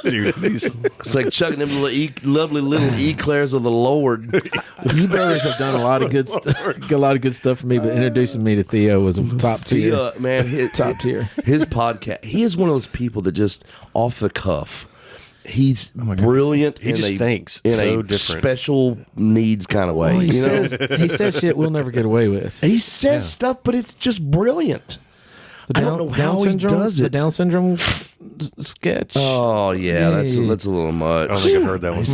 Dude, it's like chugging them lovely little eclairs of the Lord. You brothers have done a lot of good stuff. A lot of good stuff for me, but introducing me to Theo was a top tier. Theo, man, top tier. His podcast. He is one of those people that just off the cuff. He's brilliant. He just thinks in so a different, special needs kind of way. Well, he says shit we'll never get away with. He says stuff, but it's just brilliant. I don't know how he does it. The Down syndrome sketch. Oh yeah, that's a little much. I don't think I've heard that one.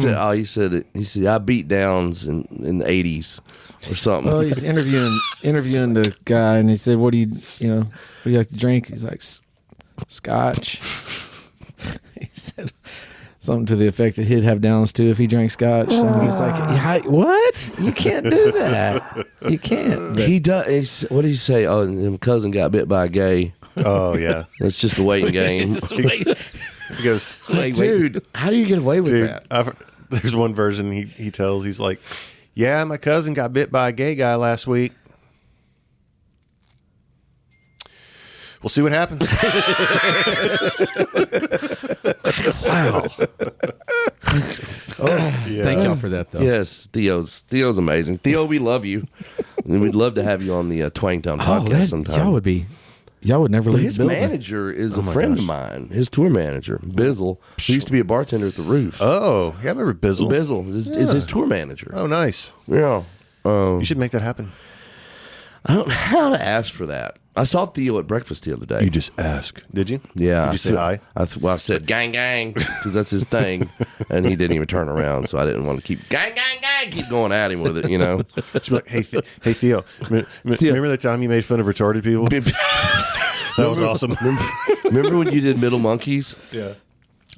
He said I beat downs in the 80s or something. Well, he's interviewing the guy, and he said, "What do you like to drink?" He's like, "Scotch." he said something to the effect that he'd have downs too if he drank scotch. And he's like, what? You can't do that. You can't. But He does. What did he say? Oh, my cousin got bit by a gay. Oh yeah. It's just a waiting game. He goes, Dude, how do you get away with dude. that? There's one version he tells. He's like, yeah, my cousin got bit by a gay guy last week. We'll see what happens. wow. Yeah. Thank y'all for that, though. Yes, Theo's amazing. Theo, we love you. And we'd love to have you on the Twang Town podcast sometime. Y'all would never leave His the building. manager is a friend of mine. His tour manager, Bizzle, who used to be a bartender at the Roof. Oh, yeah, I remember Bizzle. Bizzle is his tour manager. Oh, nice. Yeah. You should make that happen. I don't know how to ask for that. I saw Theo at breakfast the other day. You just ask. Did you? Yeah. Did you say hi? I said, gang, gang, because that's his thing. And he didn't even turn around, so I didn't want to keep, gang, gang, gang, keep going at him with it, you know? She'd be like, hey, Theo, remember the time you made fun of retarded people? That was awesome. Remember when you did Middle Monkeys? Yeah.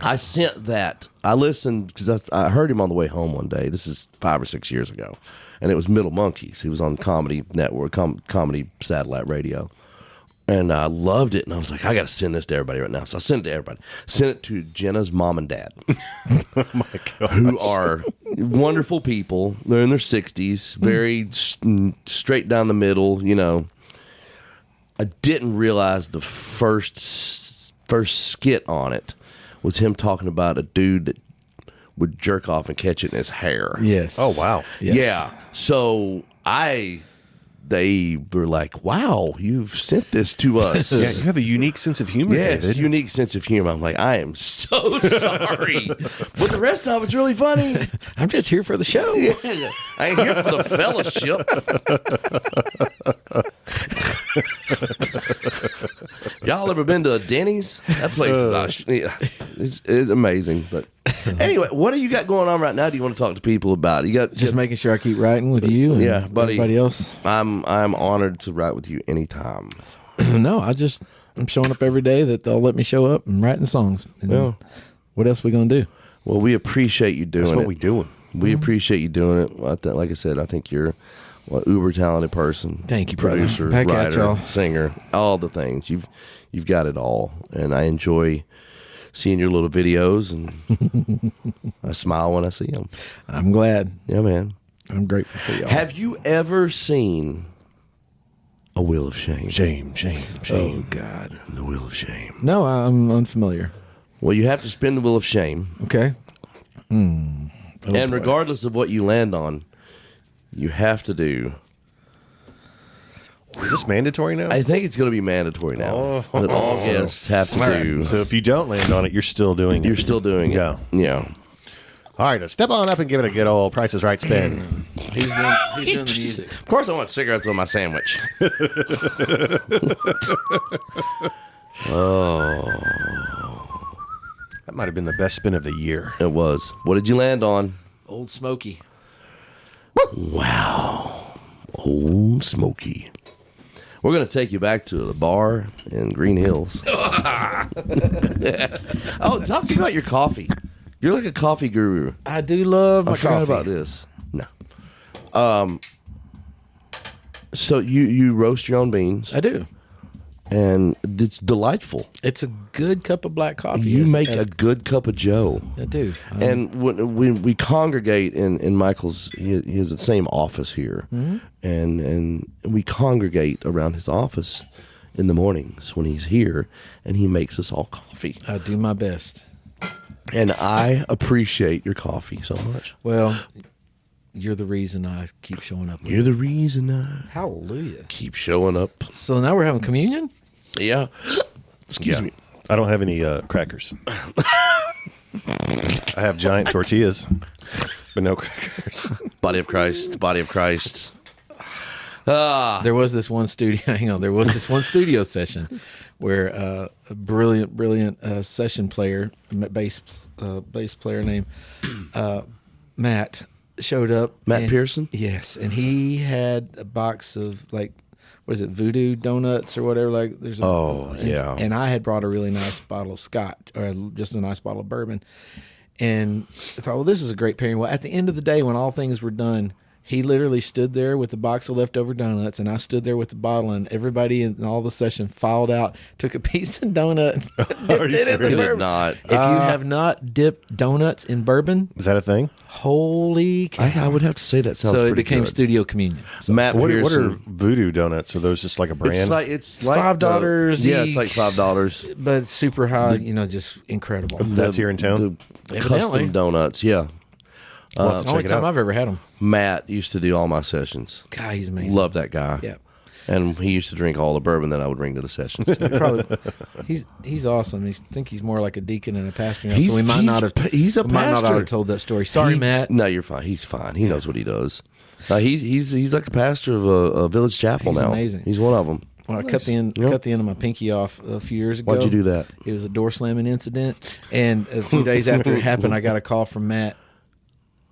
I sent that. I listened because I heard him on the way home one day. This is 5 or 6 years ago. And it was Middle Monkeys. He was on Comedy Network, Comedy Satellite Radio. And I loved it. And I was like, I got to send this to everybody right now. So I sent it to everybody. Sent it to Jenna's mom and dad. Oh, my God. Who are wonderful people. They're in their 60s. Very straight down the middle, you know. I didn't realize the first skit on it was him talking about a dude that would jerk off and catch it in his hair. Yes. Oh, wow. Yes. Yeah. So they were like, wow, you've sent this to us. Yeah, you have a unique sense of humor, Yes, David. unique sense of humor. I'm like, I am so sorry. But the rest of it's really funny. I'm just here for the show. I ain't here for the fellowship. Y'all ever been to a Denny's? That place is amazing. But anyway, what do you got going on right now? Do you want to talk to people about? You got Just making sure I keep writing with you and Yeah, buddy. everybody else. I'm honored to write with you anytime. No, I'm showing up every day that they'll let me show up and writing songs. And Yeah. what else we going to do? Well, we appreciate you doing That's what it. we doing. We appreciate you doing it. Like I said, I think you're an uber talented person. Thank you, brother. Producer, Back at writer, y'all. singer, all the things. You've got it all, and I enjoy seeing your little videos, and I smile when I see them. I'm glad. Yeah, man. I'm grateful for y'all. Have you ever seen A Wheel of Shame? Shame. Oh, God. The Wheel of Shame. No, I'm unfamiliar. Well, you have to spin the Wheel of Shame, Okay. Oh, and boy. regardless of what you land on, you have to do. Is this mandatory now? I think it's going to be mandatory now. Oh. That all guests have to do. So if you don't land on it, you're still doing it. You're still doing it. Yeah. Yeah. All right, step on up and give it a good old Price is Right spin. He's doing the music. Of course, I want cigarettes on my sandwich. That might have been the best spin of the year. It was. What did you land on? Old Smoky. Wow. Old Smoky. We're going to take you back to the bar in Green Hills. Oh, talk to me about your coffee. You're like a coffee guru. I do love my I forgot coffee. about this. No. So you roast your own beans, I do. and it's delightful. It's a good cup of black coffee. You make a good cup of joe. I do. And when we congregate in Michael's, he has the same office here, and we congregate around his office in the mornings when he's here, and he makes us all coffee. I do my best. And I appreciate your coffee so much. Well, you're the reason I keep showing up. You're the reason I Hallelujah. keep showing up. So now we're having communion? Yeah. Excuse me. I don't have any crackers. I have giant tortillas, but no crackers. Body of Christ. Body of Christ. There was this one studio. Hang on. There was this one studio session where a brilliant session player, bass player named Matt showed up. Matt Pearson? Yes, and he had a box of like what is it, Voodoo Donuts or whatever. Like there's yeah. And I had brought a really nice bottle of scotch, or just a nice bottle of bourbon, and I thought, well, this is a great pairing. Well, at the end of the day, when all things were done, he literally stood there with the box of leftover donuts, and I stood there with the bottle, and everybody in all the session filed out, took a piece of donut, dipped it in the bourbon. Not. If you have not dipped donuts in bourbon, Is that a thing? holy cow. I would have to say that sounds So it pretty became good. studio communion. So Matt What Pearson. are Voodoo Donuts? Are those just like a brand? It's like $5 Yeah, it's like each. $5. but super high, just incredible. That's here in town? The Evidently. custom donuts, yeah. We'll have to The only check it time out. I've ever had them. Matt used to do all my sessions. God, he's amazing. Love that guy. Yeah. And he used to drink all the bourbon that I would bring to the sessions. Probably, he's awesome. I think he's more like a deacon and a pastor now, He's- so we might not have. he's a we might not pastor. have told that story. Sorry, Matt. No, you're fine. He's fine. He knows what he does. He's like a pastor of a village chapel He's now. amazing. He's one of them. Well, I cut the end of my pinky off a few years ago. Why'd you do that? It was a door slamming incident, and a few days after it happened, I got a call from Matt,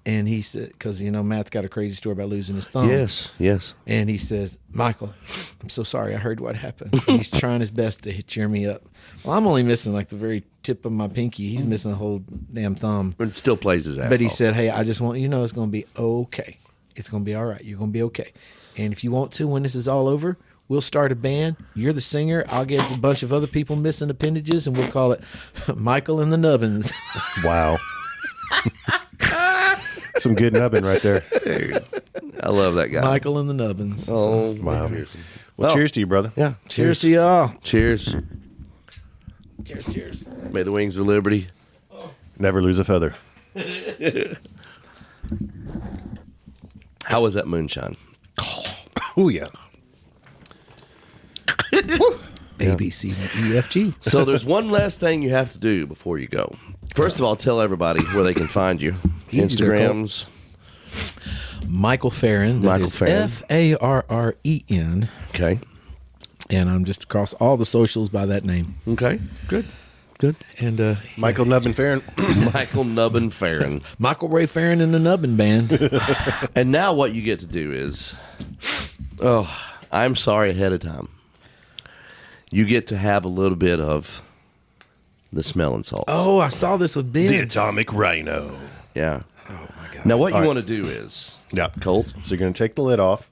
and he said, because Matt's got a crazy story about losing his thumb. Yes. And he says, Michael, I'm so sorry. I heard what happened. And he's trying his best to cheer me up. Well, I'm only missing like the very tip of my pinky. He's missing the whole damn thumb. But still plays his ass But he off. said, hey, I just want you to know it's going to be okay. It's going to be all right. You're going to be okay. And if you want to, when this is all over, we'll start a band. You're the singer. I'll get a bunch of other people missing appendages, and we'll call it Michael and the Nubbins. Wow. Some good nubbin right there. I love that guy. Michael and the Nubbins. Oh, Wow. wow. Well, cheers to you, brother. Yeah. Cheers to y'all. Cheers. Cheers. May the wings of liberty. Never lose a feather. How was that moonshine? Oh, yeah. A, B, C, D, E, F, G. So there's one last thing you have to do before you go. First of all, tell everybody where they can find you. Easy there, Colt. Instagrams. Michael Farren. That Michael is Farren. Farren. Okay. And I'm just across all the socials by that name. Okay. Good. And Michael Nubbin Farren. Michael Nubbin Farren. Michael Ray Farren and the Nubbin Band. And now what you get to do is, I'm sorry ahead of time. You get to have a little bit of the smelling salts. Oh, I saw this with Ben. The Atomic Rhino. Yeah. Oh, my God. Now what you All right. want to do is, Yeah. Colt, So you're going to take the lid off.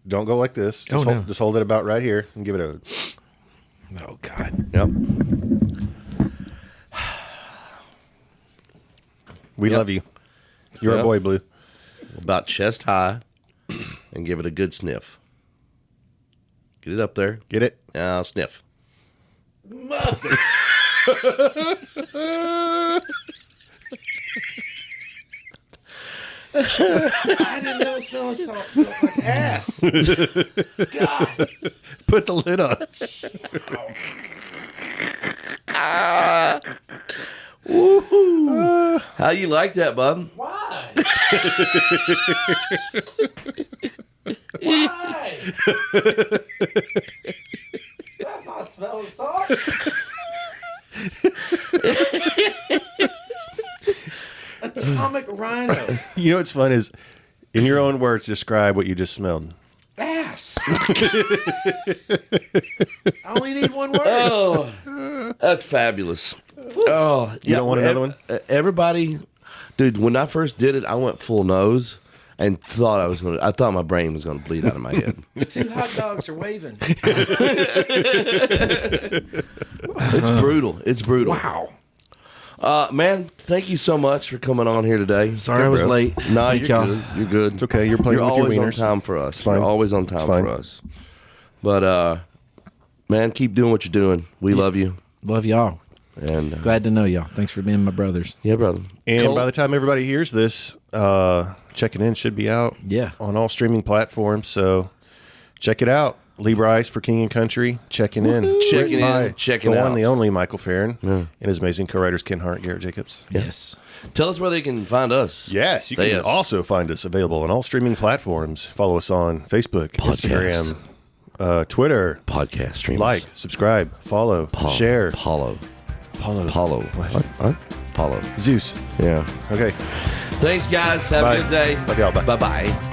Don't go like this. Just, no. just hold it about right here and give it a... Oh, God. yep. We Yep. love you. You're Yep. a boy, Blue. About chest high and give it a good sniff. Get it up there. Get it? Now sniff. I didn't know smelling salt smelled like ass. God. Put the lid on. How you like that, bub? Why? Why? That's not smelling salt. Atomic Rhino. You know what's fun is, in your own words, describe what you just smelled. Ass. I only need one word. Oh, that's fabulous. Oh, You don't want another one? Everybody, dude. When I first did it, I went full nose and thought I thought my brain was gonna bleed out of my head. Two hot dogs are waving. It's brutal. It's brutal. Wow. Man, thank you so much for coming on here today. Sorry I was bro. late. No, Thank you're y'all. good. You're good. It's okay. You're playing with your always wieners. on time for us. fine. You're always on time It's fine. for us. But man, keep doing what you're doing. We love you. Love y'all. And Glad to know y'all. Thanks for being my brothers. yeah, brother. And Colt? by the time everybody hears this, Checking In should be out Yeah. on all streaming platforms. So check it out. Lee Brice for King and Country. Checking In. Checking Written by in, checking the out. one, the only Michael Farren. And his amazing co-writers Ken Hart, Garrett Jacobs. Yes. Tell us where they can find us. Yes, you can Yes. also find us available on all streaming platforms. Follow us on Facebook, Podcast. Instagram, Twitter. Podcast streamers. Like, subscribe, follow, share. Paulo. Paulo. What? Paulo. Zeus. Yeah. Okay. Thanks, guys. Have Bye. a good day. Love y'all. Bye. Bye-bye.